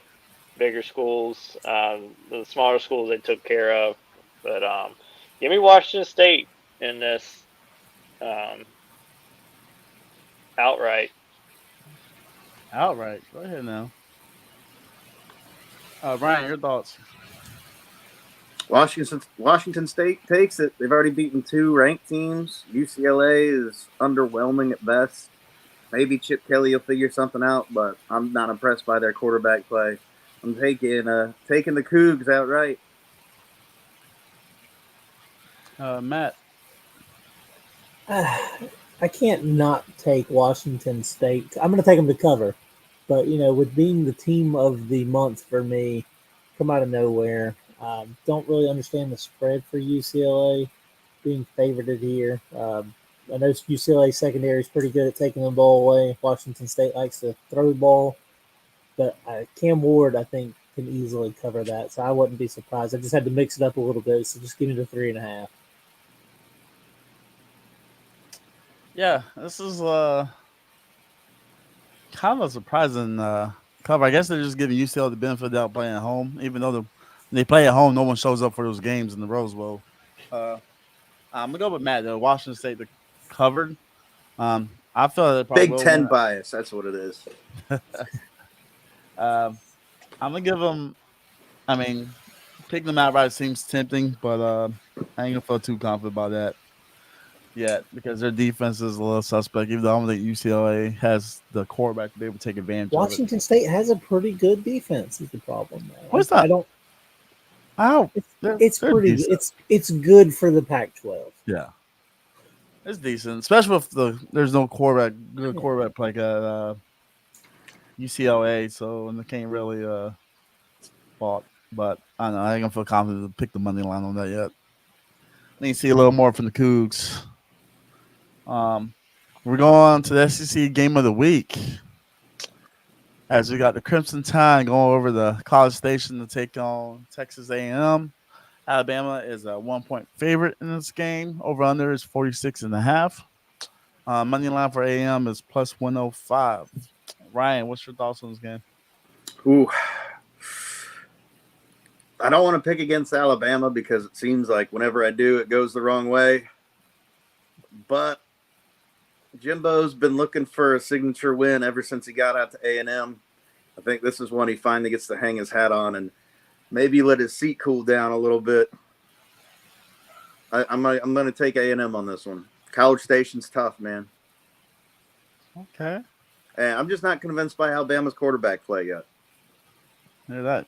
bigger schools, the smaller schools they took care of. But give me Washington State in this outright. Outright. Go ahead now. Brian, your thoughts? Washington State takes it. They've already beaten 2 ranked teams. UCLA is underwhelming at best. Maybe Chip Kelly will figure something out, but I'm not impressed by their quarterback play. I'm taking the Cougs outright. Matt. I can't not take Washington State. I'm going to take them to cover. But, with being the team of the month for me, come out of nowhere. Don't really understand the spread for UCLA being favored here. I know UCLA secondary is pretty good at taking the ball away. Washington State likes to throw the ball. But Cam Ward, I think, can easily cover that. So I wouldn't be surprised. I just had to mix it up a little bit. So just give me the 3.5. Yeah, this is kind of a surprising cover. I guess they're just giving UCLA the benefit of the doubt playing at home, even though they play at home. No one shows up for those games in the Rose Bowl. I'm gonna go with Matt though. Washington State covered. I feel they probably Big Ten bias. That's what it is. I'm gonna give them. I mean, picking them outright seems tempting, but I ain't gonna feel too confident about that yet because their defense is a little suspect. Even though I don't think UCLA has the quarterback to be able to take advantage Washington State has a pretty good defense. Is the problem? What's that? I don't. How? It's pretty. Decent. It's good for the Pac-12. Yeah, it's decent, especially if there's no good quarterback play at UCLA, so and they can't really fault. But I don't know. I ain't gonna feel confident to pick the money line on that yet. I need to see a little more from the Cougs. We're going to the SEC game of the week as we got the Crimson Tide going over the College Station to take on Texas A&M. Alabama is a 1-point favorite in this game. Over under is 46.5. Money line for A&M is plus 105. Ryan, what's your thoughts on this game? Ooh. I don't want to pick against Alabama because it seems like whenever I do, it goes the wrong way. But Jimbo's been looking for a signature win ever since he got out to A&M. I think this is one he finally gets to hang his hat on and maybe let his seat cool down a little bit. I'm going to take A&M on this one. College Station's tough, man. Okay. And I'm just not convinced by Alabama's quarterback play yet. Hear that.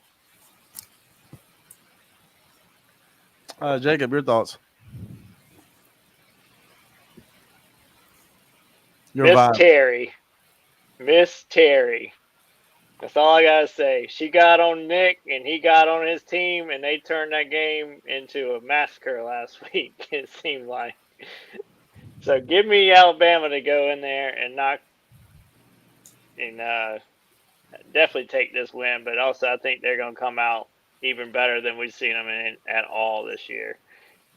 Jacob, your thoughts? Miss Terry. That's all I gotta say. She got on Nick, and he got on his team, and they turned that game into a massacre last week. It seemed like. So give me Alabama to go in there and knock, and definitely take this win. But also, I think they're gonna come out even better than we've seen them in at all this year.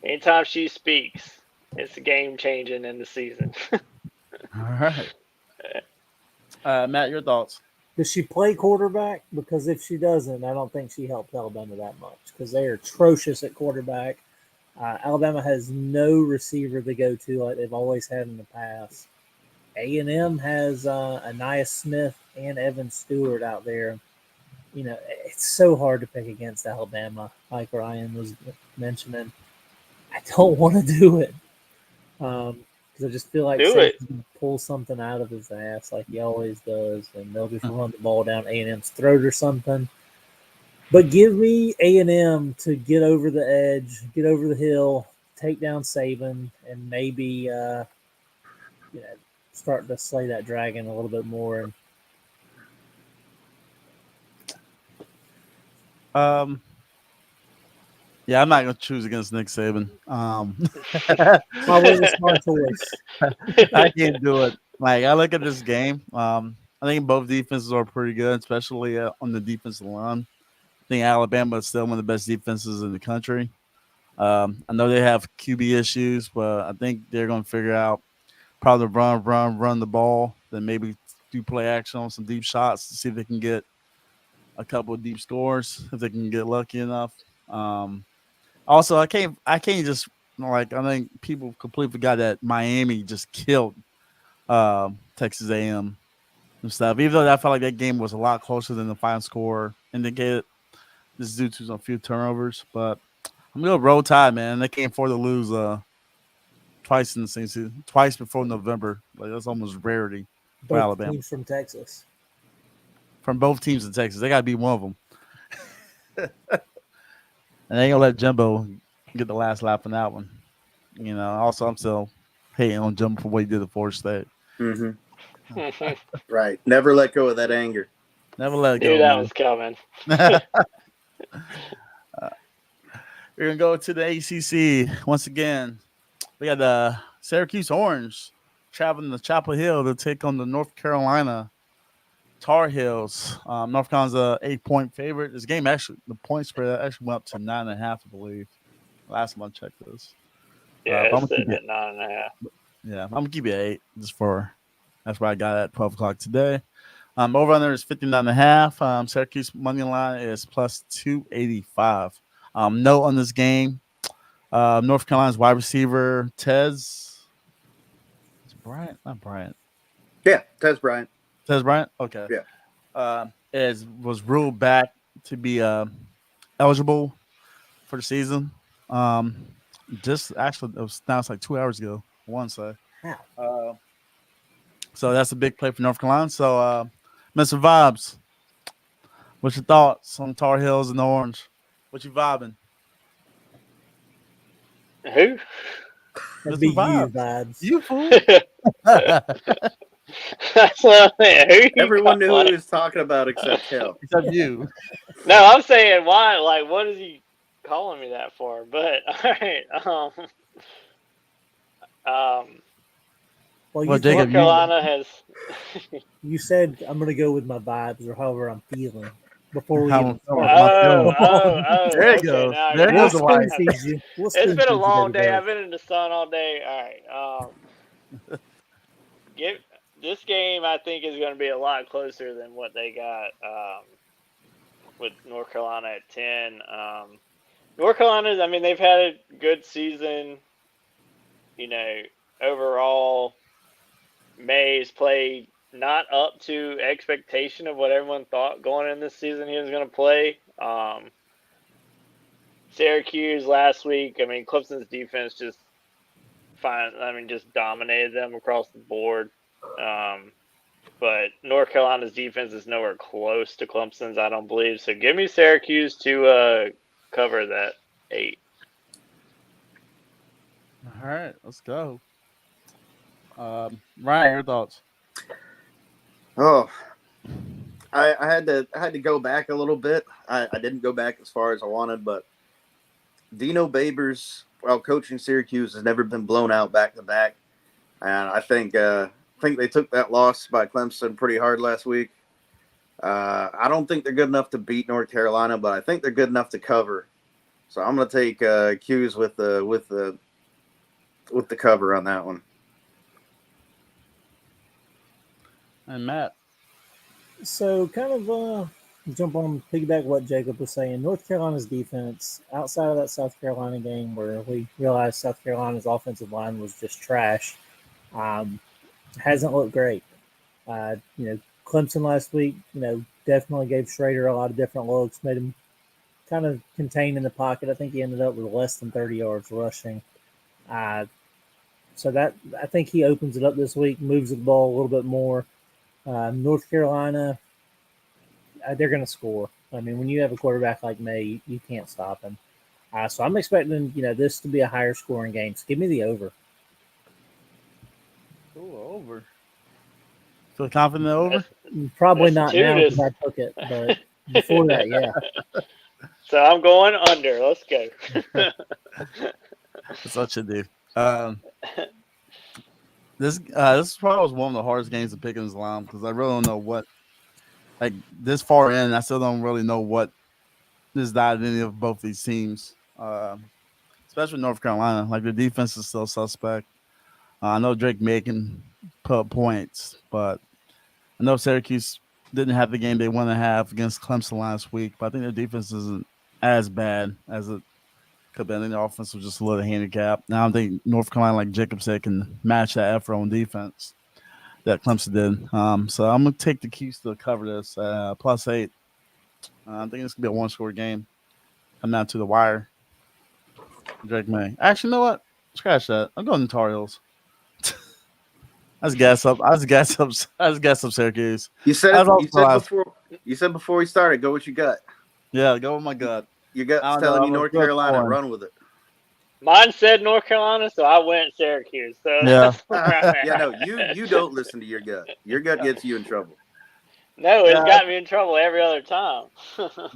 Anytime she speaks, it's a game changing in the season. All right. Matt, your thoughts? Does she play quarterback? Because if she doesn't, I don't think she helped Alabama that much because they are atrocious at quarterback. Alabama has no receiver to go to like they've always had in the past. A&M has Anais Smith and Evan Stewart out there. it's so hard to pick against Alabama, like Ryan was mentioning. I don't want to do it because I just feel like Do it. Saban's going to pull something out of his ass like he always does, and they'll just run the ball down A&M's throat or something. But give me A&M to get over the edge, get over the hill, take down Saban, and maybe start to slay that dragon a little bit more. And Yeah, I'm not gonna choose against Nick Saban. probably a smart choice. I can't do it. Like I look at this game. I think both defenses are pretty good, especially on the defensive line. I think Alabama is still one of the best defenses in the country. I know they have QB issues, but I think they're going to figure out probably run the ball, then maybe do play action on some deep shots to see if they can get a couple of deep scores if they can get lucky enough. Also, I can't just like I think people completely forgot that Miami just killed Texas A&M and stuff. Even though I felt like that game was a lot closer than the final score indicated, this is due to a few turnovers. But I'm gonna go Roll Tide, man. They can't afford to lose twice in the same season, twice before November. Like that's almost rarity for Both Alabama. teams from Texas. From both teams in Texas, they got to beat one of them. And they ain't gonna let Jimbo get the last lap on that one. Also I'm still hating on Jimbo for what he did at Florida State. Mm-hmm. Right. Never let go of that anger. Never let it go. Knew that man. was coming. We're gonna go to the ACC once again. We got the Syracuse Orange traveling to Chapel Hill to take on the North Carolina Tar Heels. North Carolina's a 8-point favorite. This game actually, the point spread actually went up to 9.5, I believe. Last time I checked this. Yeah, I'm it's gonna sitting keep at 9.5. Yeah, I'm gonna keep it 8 just for that's what I got at 12 o'clock today. Over under is 59.5. Syracuse money line is plus 285. Note on this game, North Carolina's wide receiver Tez Bryant, not Bryant. Yeah, Tez Bryant. Tez Bryant. Okay. Yeah. Was ruled back to be eligible for the season. Just actually, it was announced like 2 hours ago. I want to say. How? So that's a big play for North Carolina. So, Mr. Vibes, what's your thoughts on Tar Heels and the Orange? What you vibing? Who? That'd Mr. be Vibes. you, Vibes. You fool. That's what I'm saying. Who you Everyone knew who calling? he was talking about except him. Except you. No, I'm saying why? Like, what is he calling me that for? But all right. Well, Well, you, Jacob, North Carolina has. you said I'm going to go with my vibes or however I'm feeling before we How even I'm start. feeling. Oh, There it okay, goes. now I There got We'll goes the it. light. spoon feed you. We'll It's spoon been a feed you, long baby day. bird. I've been in the sun all day. All right. This game, I think, is going to be a lot closer than what they got with North Carolina at 10. North Carolina's, I mean, they've had a good season. Overall, May's played not up to expectation of what everyone thought going in this season he was going to play. Syracuse last week, I mean, Clemson's defense just dominated them across the board. But North Carolina's defense is nowhere close to Clemson's, I don't believe. So give me Syracuse to cover that 8. All right, let's go. Ryan, your thoughts? Oh, I had to go back a little bit. I didn't go back as far as I wanted, but Dino Babers, while coaching Syracuse, has never been blown out back to back, and I think they took that loss by Clemson pretty hard last week. I don't think they're good enough to beat North Carolina, but I think they're good enough to cover. So I'm going to take Q's with the cover on that one. And Matt. So kind of jump on piggyback what Jacob was saying. North Carolina's defense, outside of that South Carolina game where we realized South Carolina's offensive line was just trash, hasn't looked great. Clemson last week, definitely gave Schrader a lot of different looks, made him kind of contained in the pocket. I think he ended up with less than 30 yards rushing. So that I think he opens it up this week, moves the ball a little bit more. North Carolina, they're going to score. I mean, when you have a quarterback like May, you can't stop him. So I'm expecting, this to be a higher scoring game. So give me the over. Ooh, over. Feel confident over? Probably That's not now because Judas. I took it, but before that, yeah. So I'm going under. Let's go. That's what you do. This probably was one of the hardest games to pick in Islam because I really don't know what, like this far in, I still don't really know what is that any of both these teams, especially North Carolina. Like the defense is still suspect. I know Drake May can put up points, but I know Syracuse didn't have the game they want to have against Clemson last week, but I think their defense isn't as bad as it could be. I think the offense was just a little handicap. Now I think North Carolina, like Jacob said, can match that effort on defense that Clemson did. So I'm going to take the Cuse to cover this +8. I think it's going to be a one-score game. Come down to the wire. Drake May. Actually, you know what? Scratch that. I'm going to Tar Heels. I was gas up Syracuse. You said That's it, all you for said us. before. You said before we started. Go with your gut. Yeah, go with my gut. Your I gut's don't telling know, you I'm North real Carolina. torn. Run with it. Mine said North Carolina, so I went Syracuse. So Yeah. that's where I'm at. Yeah, no, you don't listen to your gut. Your gut gets you in trouble. No, it's Yeah. got me in trouble every other time.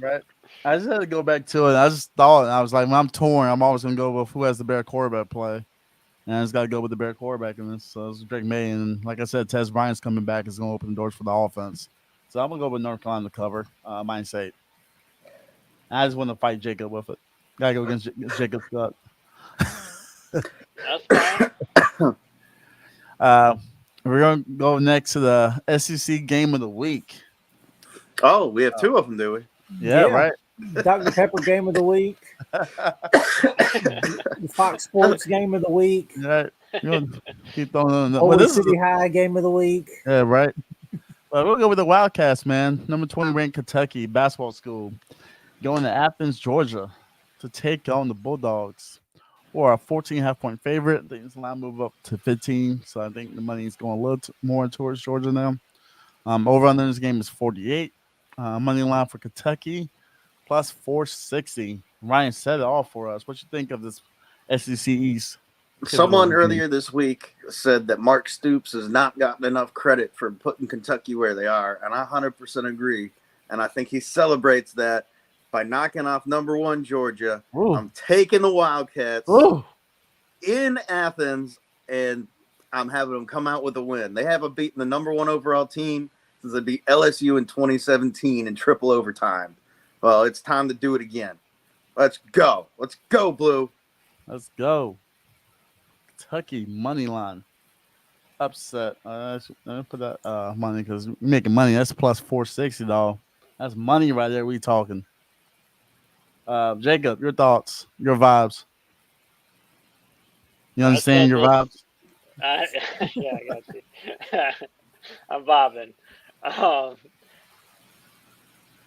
Right. I just had to go back to it. I just thought, I was like, when I'm torn, I'm always going to go with who has the better quarterback play. And I just got to go with the better quarterback in this. So it's Drake May. And like I said, Tez Bryant's coming back. Is going to open the doors for the offense. So I'm going to go with North Carolina to cover. Minus 8. I just want to fight Jacob with it. Got to go against Jacob's gut. That's fine. We're going to go next to the SEC game of the week. Oh, we have two of them, do we? Yeah, right. Dr. Pepper game of the week. The Fox Sports game of the week. Yeah, you know, keep throwing Holy this City High game of the week. yeah, right. Well, we'll go with the Wildcats, man. Number 20 ranked Kentucky basketball school going to Athens, Georgia, to take on the Bulldogs, or a 14.5 point favorite. I think this line move up to 15, so I think the money is going a little more towards Georgia now. Over under this game is 48. Money line for Kentucky plus 460. Ryan said it all for us. What you think of this SEC East? Someone earlier this week said that Mark Stoops has not gotten enough credit for putting Kentucky where they are, and I 100% agree. And I think he celebrates that by knocking off number 1 Georgia. Ooh. I'm taking the Wildcats in Athens, and I'm having them come out with a win. They haven't beaten the number 1 overall team since they beat LSU in 2017 in triple overtime. Well, it's time to do it again. Let's go. Let's go, Blue. Let's go. Kentucky money line. Upset. I put that money because we're making money. That's plus 460, dog. That's money right there. We talking. Jacob, your thoughts, your vibes. You understand your vibes? Yeah, I got you. I'm bobbing.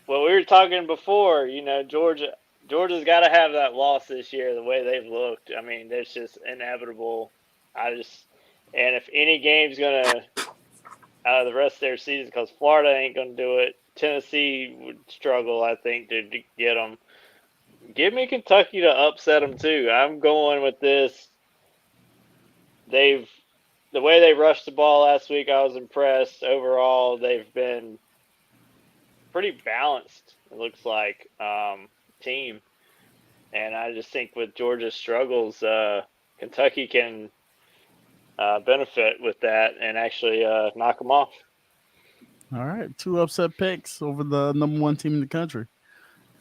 Well, we were talking before, Georgia's got to have that loss this year, the way they've looked. I mean, it's just inevitable. And if any game's going to, out of the rest of their season, because Florida ain't going to do it, Tennessee would struggle, I think, to get them. Give me Kentucky to upset them, too. I'm going with this. The way they rushed the ball last week, I was impressed. Overall, they've been pretty balanced, it looks like, team. And I just think with Georgia's struggles, Kentucky can benefit with that and actually knock them off. All right. 2 upset picks over the number 1 team in the country.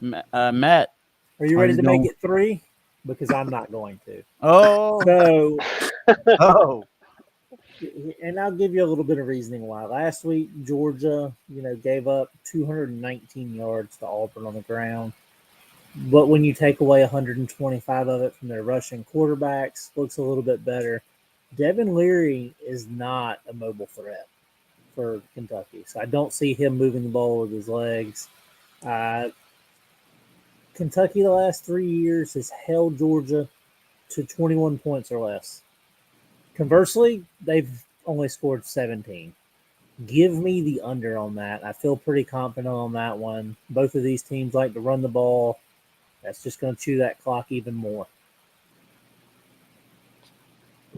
Matt. Are you ready to make it 3? Because I'm not going to. Oh. So, oh. And I'll give you a little bit of reasoning why. Last week, Georgia, gave up 219 yards to Auburn on the ground. But when you take away 125 of it from their rushing quarterbacks, looks a little bit better. Devin Leary is not a mobile threat for Kentucky. So I don't see him moving the ball with his legs. Kentucky the last 3 years has held Georgia to 21 points or less. Conversely, they've only scored 17. Give me the under on that. I feel pretty confident on that one. Both of these teams like to run the ball. That's just going to chew that clock even more.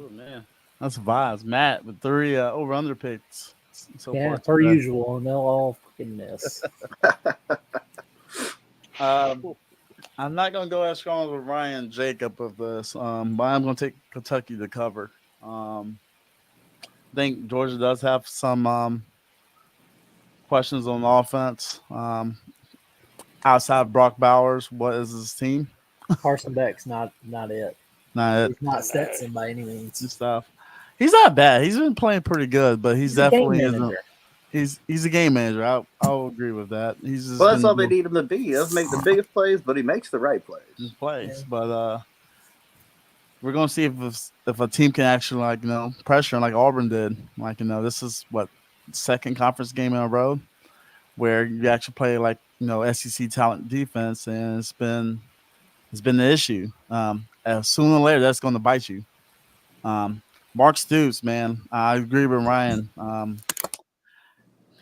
Oh man, that's vibes. Matt with 3 over/under picks so Yeah, far. per today. usual, and they'll all fucking miss. I'm not gonna go as strong with Ryan Jacob of this, but I'm gonna take Kentucky to cover. I think Georgia does have some questions on offense. Outside of Brock Bowers, what is his team? Carson Beck's not it. Not it. He's not Stetson by any means. Just stuff. He's not bad. He's been playing pretty good, but he's a game definitely isn't. manager. He's a game manager. I'll agree with that. He's just Well, that's been all they need him to be. He doesn't make the biggest plays, but he makes the right plays. just plays. Yeah. But we're gonna see if a team can actually pressure like Auburn did. This is what second conference game in a row where you actually play SEC talent defense, and it's been the issue. Sooner or later, that's going to bite you. Mark Stoops, man, I agree with Ryan.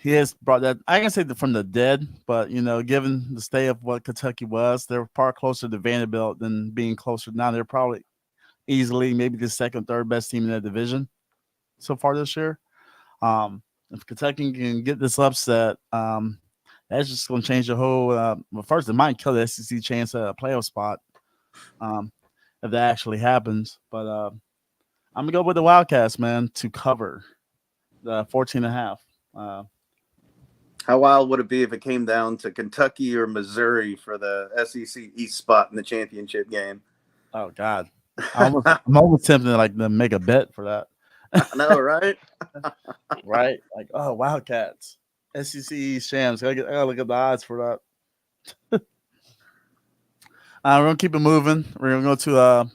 He has brought that. I can say from the dead, but given the state of what Kentucky was, they're far closer to Vanderbilt than being closer. Now they're probably easily maybe the second, third best team in that division so far this year. If Kentucky can get this upset, that's just going to change the whole. Well, first, it might kill the SEC chance at a playoff spot if that actually happens. But I'm gonna go with the Wildcats, man, to cover the 14.5. How wild would it be if it came down to Kentucky or Missouri for the SEC East spot in the championship game? Oh God, I'm almost tempted to make a bet for that. I know, right? Right? Wildcats, SEC East champs. I gotta look at the odds for that. We're gonna keep it moving. We're gonna go to a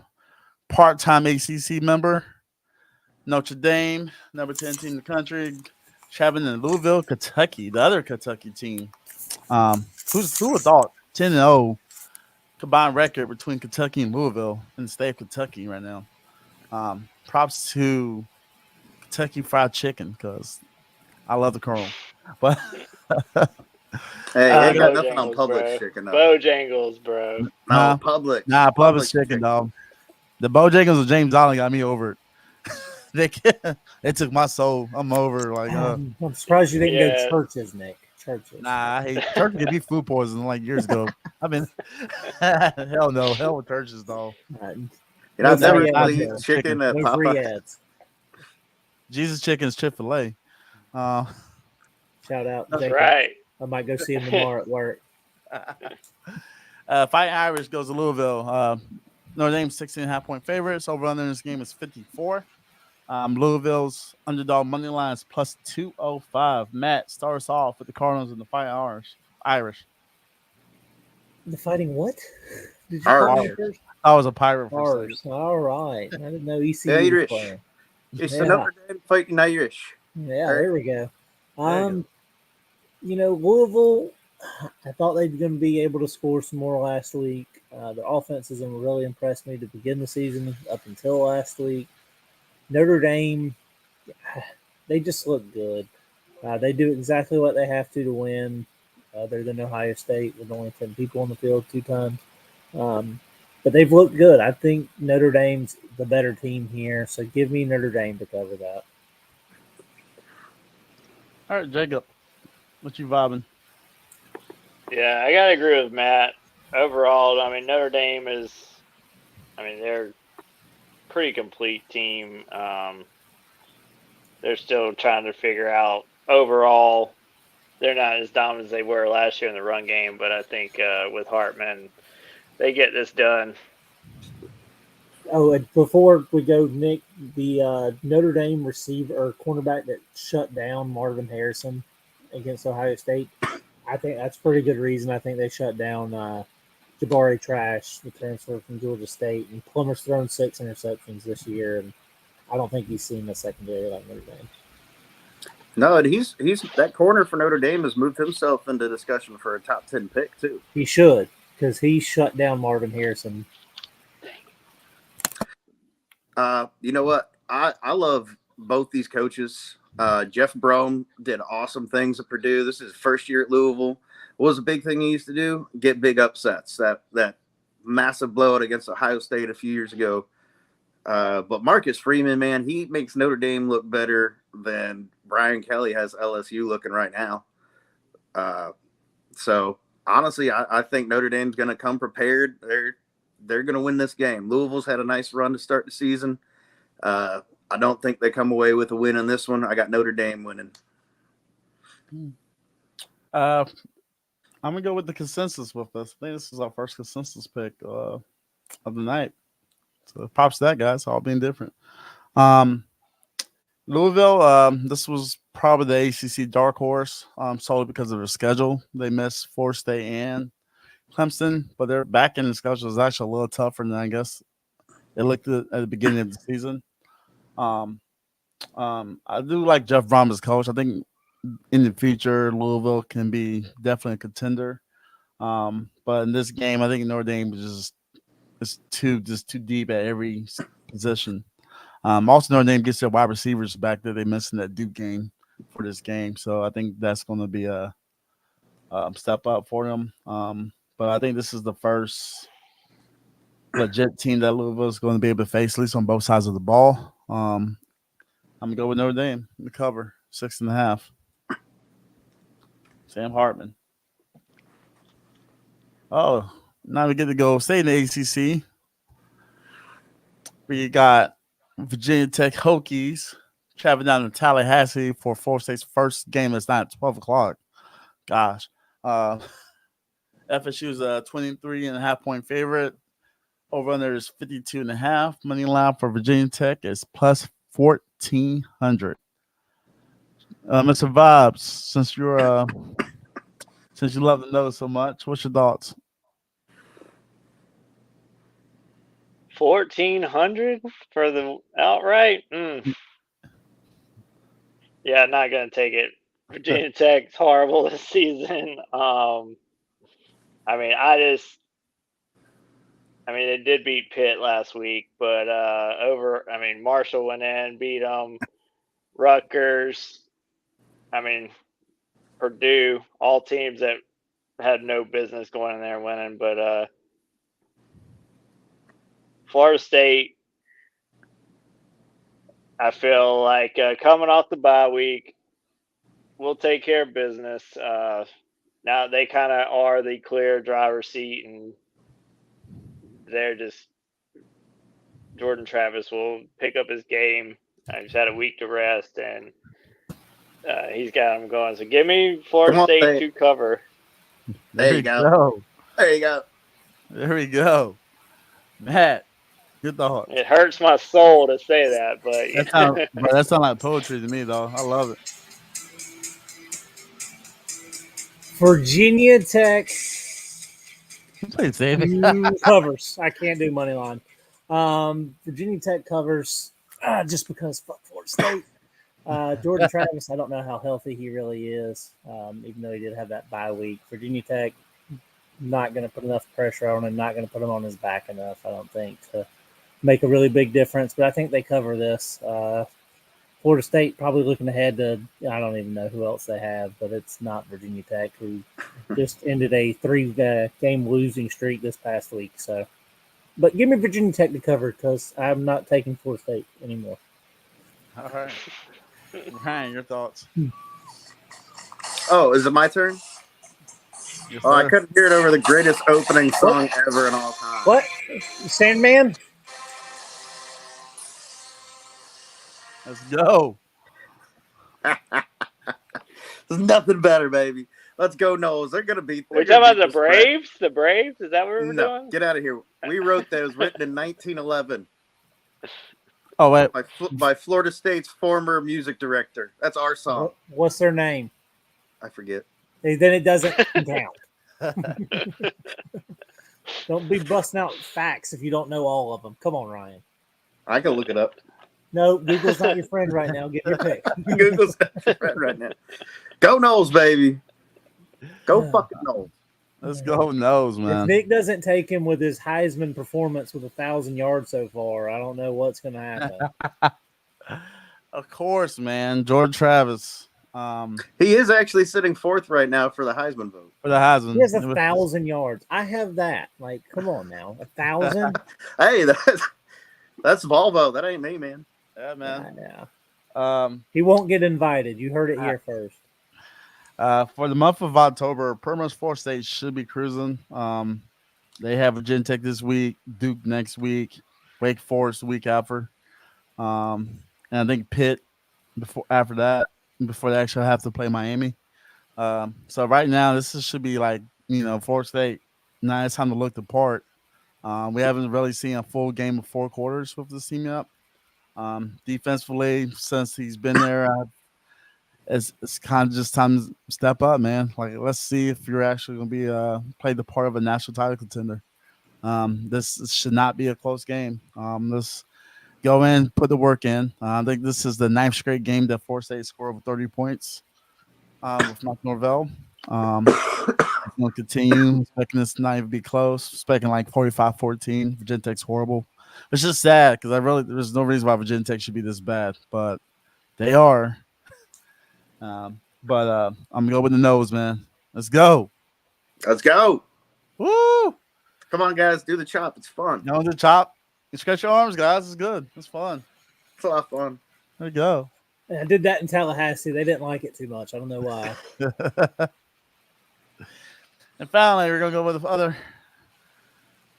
part-time ACC member, Notre Dame, number 10 team in the country, traveling in Louisville, Kentucky, the other Kentucky team. Who would thought 10-0 combined record between Kentucky and Louisville in the state of Kentucky right now. Props to Kentucky Fried Chicken because I love the Colonel. But Hey, ain't got nothing Bojangles, on Publix bro. chicken. Though. Bojangles, bro. No, Publix. Publix chicken, dog. The Bojangles with James Allen got me over it. They took my soul. I'm over. I'm surprised you didn't Yeah. go churches, Nick. Churches. Nah, I hate church. Gave me food poisoning years ago. I mean, hell no, hell with churches, dog. You know, I've No never free really ads, eaten chicken at no free Popeyes. ads. Jesus Chicken's Chick-fil-A. Shout out. That's Jacob. right. I might go see him tomorrow at work. Fighting Irish goes to Louisville. Notre Dame's 16.5-point favorites. Over under in this game is 54. Louisville's underdog money line is plus 205. Matt starts off with the Cardinals and the Fighting Irish. The fighting what? Did you Irish. call me first? I was a pirate for a Ours. second. All right. I didn't know ECU was Irish. playing. It's Yeah. the Notre Dame Fighting Irish. Yeah, there we go. There you Louisville, I thought they'd going to be able to score some more last week. Their offense hasn't really impressed me to begin the season up until last week. Notre Dame, they just look good. They do exactly what they have to win, other than Ohio State with only 10 people on the field 2 times. But they've looked good. I think Notre Dame's the better team here, so give me Notre Dame to cover that. All right, Jacob, what you vibing? Yeah, I gotta agree with Matt. Overall, I mean Notre Dame they're a pretty complete team. They're still trying to figure out overall. They're not as dominant as they were last year in the run game, but I think with Hartman, they get this done. Oh, and before we go, Nick, the Notre Dame receiver or cornerback that shut down Marvin Harrison against Ohio State, I think that's pretty good reason. I think they shut down Jabari Trash, the transfer from Georgia State, and Plummer's thrown 6 interceptions this year, and I don't think he's seen the secondary like Notre Dame. No, and he's that corner for Notre Dame has moved himself into discussion for a top 10 pick too. He should, because he shut down Marvin Harrison. You know what? I love both these coaches. Jeff Brom did awesome things at Purdue. This is his first year at Louisville. What was a big thing he used to do? Get big upsets. That massive blowout against Ohio State a few years ago. But Marcus Freeman, man, he makes Notre Dame look better than Brian Kelly has LSU looking right now. So honestly, I think Notre Dame's going to come prepared. They're going to win this game. Louisville's had a nice run to start the season. I don't think they come away with a win in this one. I got Notre Dame winning. I'm gonna go with the consensus with this. I think this is our first consensus pick of the night. So props to that, guys. All being different. Louisville. This was probably the ACC dark horse, solely because of their schedule. They missed Florida State and Clemson, but their back end schedule is actually a little tougher than I guess it looked at the beginning of the season. I do like Jeff Brom as coach. I think in the future Louisville can be definitely a contender. But in this game, I think Notre Dame is too deep at every position. Also, Notre Dame gets their wide receivers back that they missed in that Duke game for this game, so I think that's going to be a step up for them. But I think this is the first legit team that Louisville is going to be able to face, at least on both sides of the ball. I'm gonna go with Notre Dame in the cover, 6.5. Sam Hartman. Oh, now we get to go stay in the ACC. We got Virginia Tech Hokies traveling down to Tallahassee for Florida State's first game. It's not at 12 o'clock. Gosh. FSU is a 23.5-point favorite. Over under is 52.5. Money line for Virginia Tech is plus 1,400. Mr. Vibes, since you love the nose so much, what's your thoughts? 1,400 for the outright. Yeah, not gonna take it. Virginia Tech's horrible this season. They did beat Pitt last week, but Marshall went in, beat them. Rutgers, Purdue, all teams that had no business going in there winning, but Florida State, I feel like coming off the bye week, will take care of business. Now they kind of are the clear driver's seat, and they're just Jordan Travis will pick up his game. He's had a week to rest, and he's got him going. So give me Florida State to cover. There you go. There you go. There we go. Matt, good thought. It hurts my soul to say that, but that sounds like poetry to me, though. I love it. Virginia Tech Please say it. covers. I can't do money line. Virginia Tech covers just because fuck Florida State. Jordan Travis, I don't know how healthy he really is, even though he did have that bye week. Virginia Tech, not going to put enough pressure on him, not going to put him on his back enough, I don't think, to make a really big difference. But I think they cover this. Florida State probably looking ahead to, I don't even know who else they have, but it's not Virginia Tech, who just ended a 3-game losing streak this past week. So, but give me Virginia Tech to cover because I'm not taking Florida State anymore. All right. Ryan, your thoughts? Oh, is it my turn? Yes, I sir. couldn't hear it over the greatest opening song ever in all time. What? Sandman? Let's go. There's nothing better, baby. Let's go, Knowles. They're gonna beat. We're talking about the Braves. The Braves? Is that what we're doing? Get out of here. We wrote that. It was written in 1911 Oh, wait. by Florida State's former music director. That's our song. What's their name? I forget. Then it doesn't count. Don't be busting out facts if you don't know all of them. Come on, Ryan. I can look it up. No, Google's not your friend right now. Give your pick. Google's right now. Go Knowles, baby. Go fucking Knowles. Let's go nose, If man. Nick doesn't take him with his Heisman performance with 1,000 yards so far, I don't know what's going to happen. Of course, man. Jordan Travis. He is actually sitting fourth right now for the Heisman vote. For the Heisman. He has 1,000 yards. I have that. Like, come on now, 1,000. Hey, that's Volvo. That ain't me, man. Yeah, man. Yeah. He won't get invited. You heard it here first. For the month of October, Permas 4 State should be cruising. They have Virginia Tech this week, Duke next week, Wake Forest the week after. And I think Pitt after that, before they actually have to play Miami. So right now, should be like, 4 State. Now it's time to look the part. We haven't really seen a full game of 4 quarters with this team yet. Defensively, since he's been there, it's kind of just time to step up, man. Like, let's see if you're actually going to be play the part of a national title contender. This should not be a close game. Let's go in, put the work in. I think this is the 9th straight game that 4 State scored over 30 points with Mark Norvell. We'll continue. Expecting this to not even be close. Expecting like 45-14. Virginia Tech's horrible. It's just sad because there's no reason why Virginia Tech should be this bad, but they are. I'm gonna go with the nose, man. Let's go. Let's go. Woo! Come on, guys. Do the chop. It's fun. You know the chop. You stretch your arms, guys. It's good. It's fun. It's a lot of fun. There you go. I did that in Tallahassee. They didn't like it too much. I don't know why. And finally, we're going to go with the other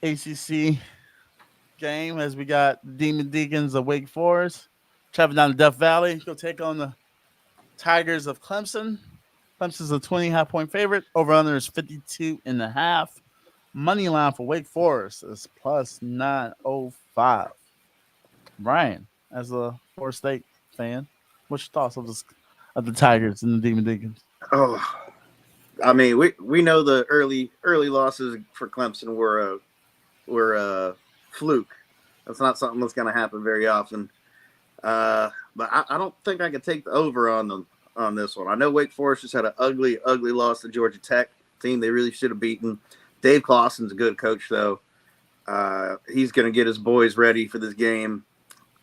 ACC game as we got the Demon Deacons of Wake Forest traveling down to Death Valley. Go take on the Tigers of Clemson. Clemson's a 20.5-point favorite. Over-under is 52.5. Money line for Wake Forest is plus 905. Ryan, as a 4 State fan, what's your thoughts of the Tigers and the Demon Deacons? Oh, I mean, we know the early losses for Clemson were a fluke. That's not something that's going to happen very often. But I don't think I could take the over on this one. I know Wake Forest just had an ugly loss to Georgia Tech, team they really should have beaten. Dave Clawson's a good coach, though. He's going to get his boys ready for this game.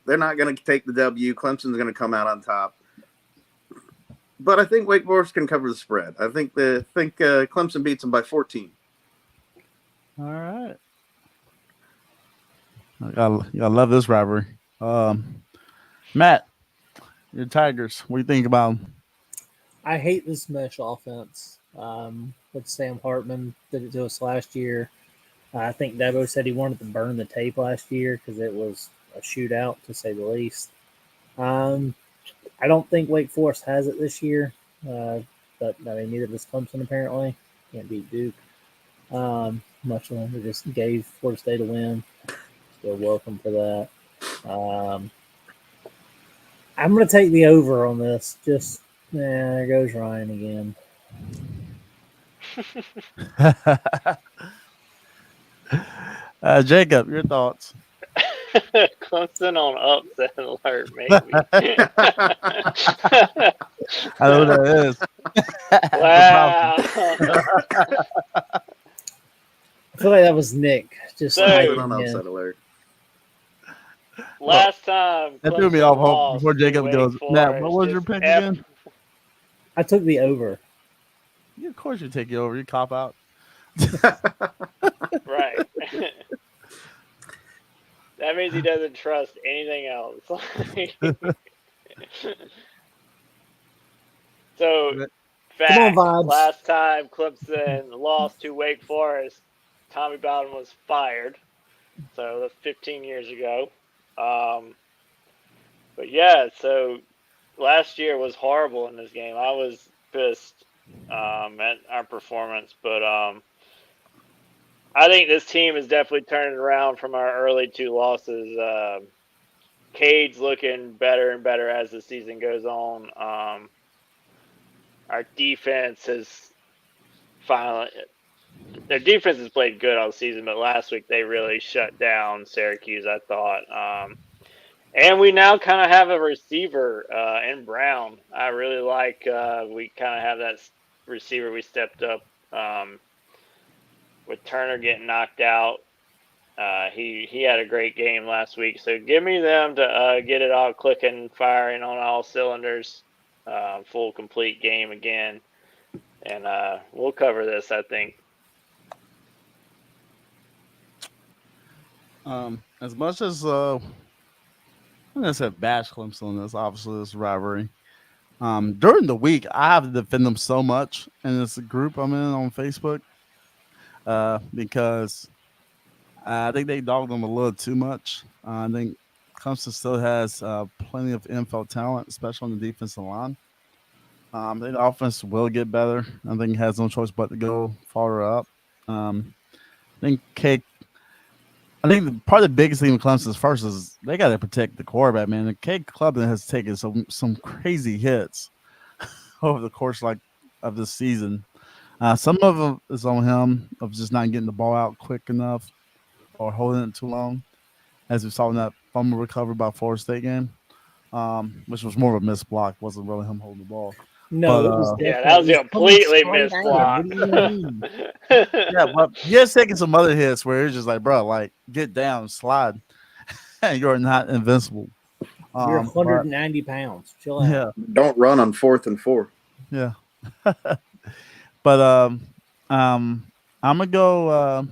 They're not going to take the W. Clemson's going to come out on top. But I think Wake Forest can cover the spread. I think Clemson beats them by 14. All right. I gotta love this rivalry. Matt, your Tigers, what do you think about them? I hate this mesh offense. With Sam Hartman did it to us last year. I think Dabo said he wanted to burn the tape last year because it was a shootout, to say the least. I don't think Wake Forest has it this year, but I mean, neither does Clemson apparently. Can't beat Duke. Much longer just gave Florida State a win. Still welcome for that. I'm going to take the over on this. There goes Ryan again. Jacob, your thoughts? Clemson on upset alert, maybe. I know what that is. Wow. I feel like that was Nick. Just So- like, On upset alert. Last time That threw me Clemson off lost before Jacob to goes. Wake Matt, what Forest, was your just pick again? I took the over. Yeah, of course you take it over. You cop out. Right. That means he doesn't trust anything else. So, Come on, fact, Vibes. last time Clemson lost to Wake Forest, Tommy Bowden was fired. So that's 15 years ago. But yeah, so last year was horrible in this game. I was pissed at our performance, but I think this team is definitely turning around from our early 2 losses. Cade's looking better and better as the season goes on. Our defense has finally – their defense has played good all season, but last week they really shut down Syracuse, I thought. And we now kind of have a receiver in Brown. I really like. We kind of have that receiver we stepped up with Turner getting knocked out. He had a great game last week. So give me them to get it all clicking, firing on all cylinders. Full complete game again, and we'll cover this, I think. As much as I'm gonna say bash Clemson in this, obviously this rivalry. During the week, I have to defend them so much in this group I'm in on Facebook because I think they dogged them a little too much. I think Clemson still has plenty of info talent, especially on the defensive line. I think the offense will get better. I think it has no choice but to go farther up. I think K. I think part of the biggest thing with Clemson's first is they got to protect the quarterback. Man, the K. Clemson has taken some crazy hits over the course of this season. Some of them is on him of just not getting the ball out quick enough or holding it too long, as we saw in that fumble recovery by Florida State game, which was more of a missed block. Wasn't really him holding the ball. No, But, it was Yeah, that was definitely- a completely coming missed straight block. at him. What do you mean? Yeah, but he has taken some other hits where it's just like, bro, like get down, slide. You're not invincible. You're But- 190 pounds. Chill out. Yeah, Don't run on 4th and 4. yeah. But I'm gonna go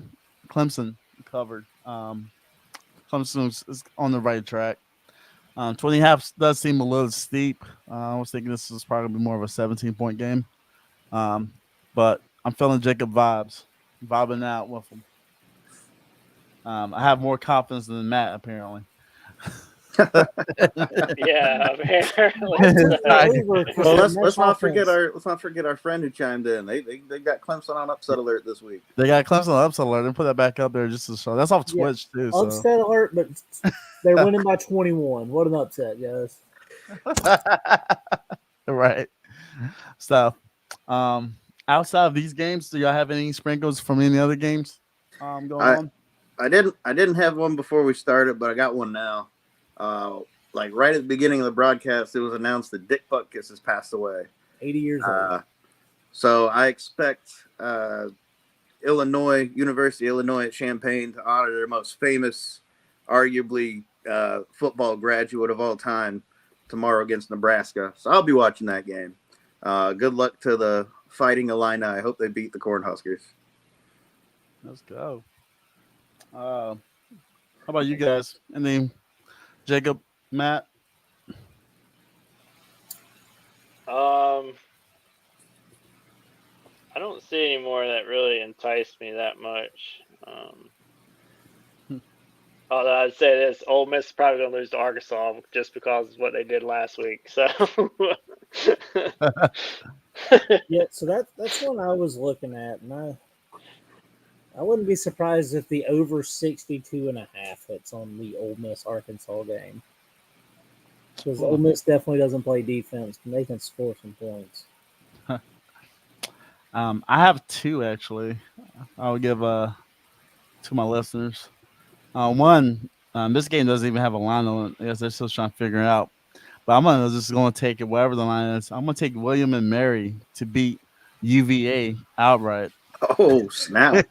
Clemson covered. Clemson is on the right track. 20 half does seem a little steep. I was thinking this is probably more of a 17-point game. But I'm feeling Jacob vibing out with him. I have more confidence than Matt, apparently. Yeah, apparently. Well, let's not forget our friend who chimed in. They got Clemson on upset alert this week. They got Clemson on upset alert and put that back up there just to show. That's off Yeah. Twitch too. So. Upset alert, but they're winning by 21. What an upset, guys. Right. So, outside of these games, do y'all have any sprinkles from any other games going on? I didn't have one before we started, but I got one now. Like right at the beginning of the broadcast, it was announced that Dick Butkus has passed away. 80 years old. So I expect University of Illinois at Champaign to honor their most famous, arguably football graduate of all time tomorrow against Nebraska. So I'll be watching that game. Good luck to the Fighting Illini. I hope they beat the Cornhuskers. Let's go. How about you guys? And then Jacob, Matt. I don't see any more that really enticed me that much. Although I'd say this, Ole Miss is probably going to lose to Arkansas just because of what they did last week. So, Yeah, so that's one I was looking at, and I wouldn't be surprised if the over 62.5 hits on the Ole Miss Arkansas game. Because Ole Miss definitely doesn't play defense, and they can score some points. I have two actually. I'll give to my listeners. One, this game doesn't even have a line on it. I guess they're still trying to figure it out. But I'm just going to take it whatever the line is. I'm going to take William and Mary to beat UVA outright. Oh, snap.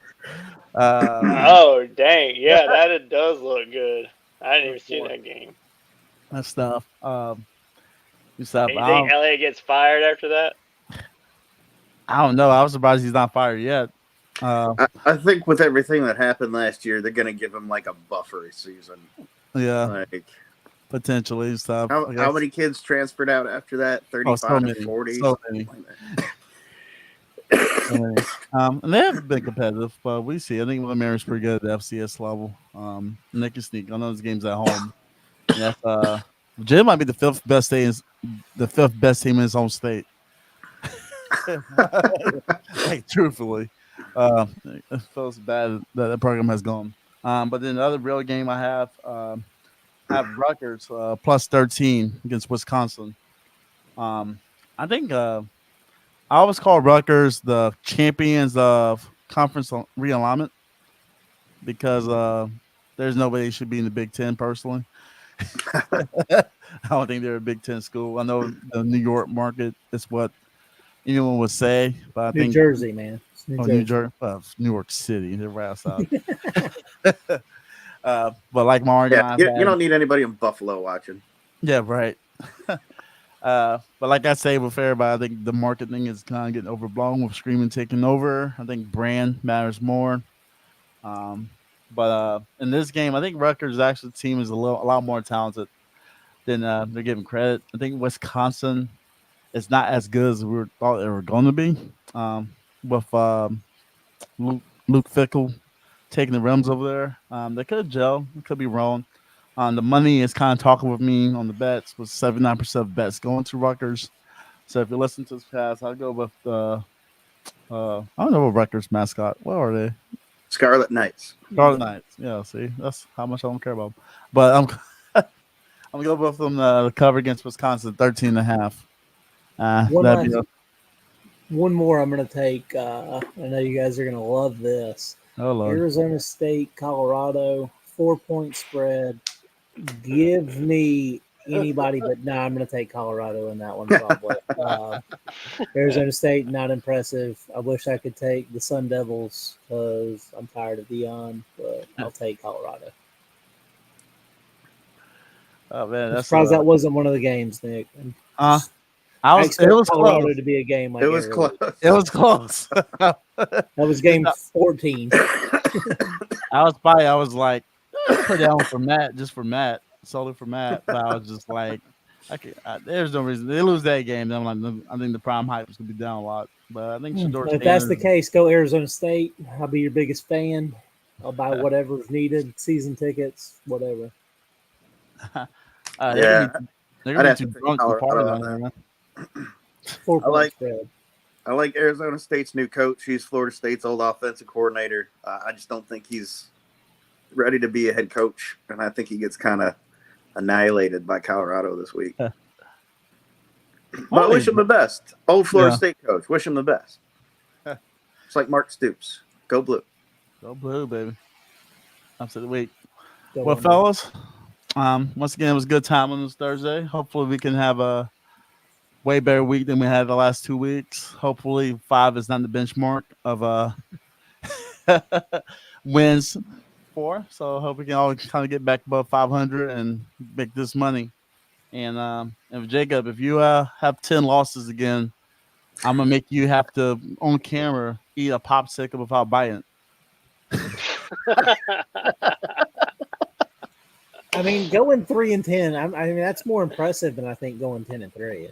oh, dang. Yeah, that it does look good. I didn't even see that game. That stuff. You think LA gets fired after that? I don't know. I was surprised he's not fired yet. I think with everything that happened last year, they're going to give him like a buffer season. Yeah. Like, potentially stuff. How many kids transferred out after that? 35 so many, 40? So many. And they haven't been competitive, but we see. I think William Mary's pretty good at the FCS level. And they can sneak. I know this game's at home. And that's Jim might be the fifth best team in his home state. Hey, truthfully, it feels bad that the program has gone. But then the other real game I have Rutgers plus 13 against Wisconsin. I think I always call Rutgers the champions of conference realignment because there's nobody should be in the Big Ten personally. I don't think they're a Big Ten school. I know the New York market is what anyone would say, but I New think Jersey, man. It's New New Jersey. Jersey, New York City, they're right outside. But like Mario and Yeah, I've you had, don't need anybody in Buffalo watching. yeah, right. But like I say with everybody, I think the marketing is kind of getting overblown with streaming taking over. I think brand matters more. Um, but in this game, I think Rutgers actually team is a lot more talented than they're giving credit. I think Wisconsin is not as good as we thought they were going to be. With Luke Fickle taking the rims over there, they could gel. It could be wrong. The money is kind of talking with me on the bets with 79% of bets going to Rutgers. So if you listen to this cast, I'll go with I don't know what Rutgers mascot. What are they? Scarlet Knights. Scarlet Knights. Yeah, see, that's how much I don't care about 'em. But I'm gonna go with them the cover against Wisconsin, 13.5. That'd be One more I'm going to take. I know you guys are going to love this. oh Lord. Arizona State, Colorado, 4-point spread. Give me anybody, but no, I'm going to take Colorado in that one probably. Arizona State, not impressive. I wish I could take the Sun Devils because I'm tired of Dion, but I'll take Colorado. Oh man, I'm that's surprised that wasn't one of the games, Nick. I expect it was Colorado close. to be a game like It was every close. week. It was close. That was game 14. I was like, put down for Matt, just for Matt, solely for Matt. But I was just like, there's no reason they lose that game. Then I'm like, I think the prime hype is gonna be down a lot. But I think Shador. If that's the case, go Arizona State. I'll be your biggest fan. I'll buy whatever's needed, season tickets, whatever. Yeah, they're I'd gonna have be to too take drunk to party Colorado down on there, that. man. 4-point spread. I like Arizona State's new coach. He's Florida State's old offensive coordinator. I just don't think he's ready to be a head coach, and I think he gets kind of annihilated by Colorado this week. But I wish him the best. Old Florida State coach. Wish him the best. It's like Mark Stoops. Go Blue. Go Blue, baby. Upset the week. Go Well, on, fellas, once again, it was a good time on this Thursday. Hopefully, we can have a way better week than we had the last 2 weeks. Hopefully, 5 is not the benchmark of wins for. So, I hope we can all kind of get back above 500 and make this money. And Jacob, if you have 10 losses again, I'm gonna make you have to on camera eat a popsicle without biting. I mean, going 3-10. I mean, that's more impressive than I think going 10-3.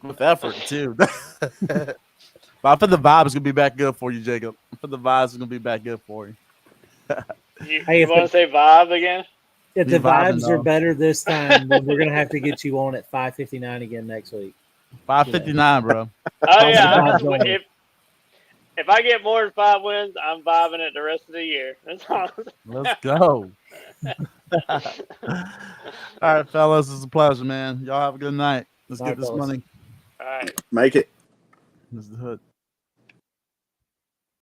With effort too. But I put the vibe is gonna be back good for you, Jacob. I put the vibes is gonna be back good for you. You want to say vibe again? If the vibing, vibes are though. better this time, then we're gonna have to get you on at 5:59 again next week. 559, bro. Oh yeah, Vibes only. if I get more than 5 wins, I'm vibing it the rest of the year. That's all. Let's go. All right, fellas, it's a pleasure, man. Y'all have a good night. Let's All get right, this fellas. money. All right. Make it. This is the hood.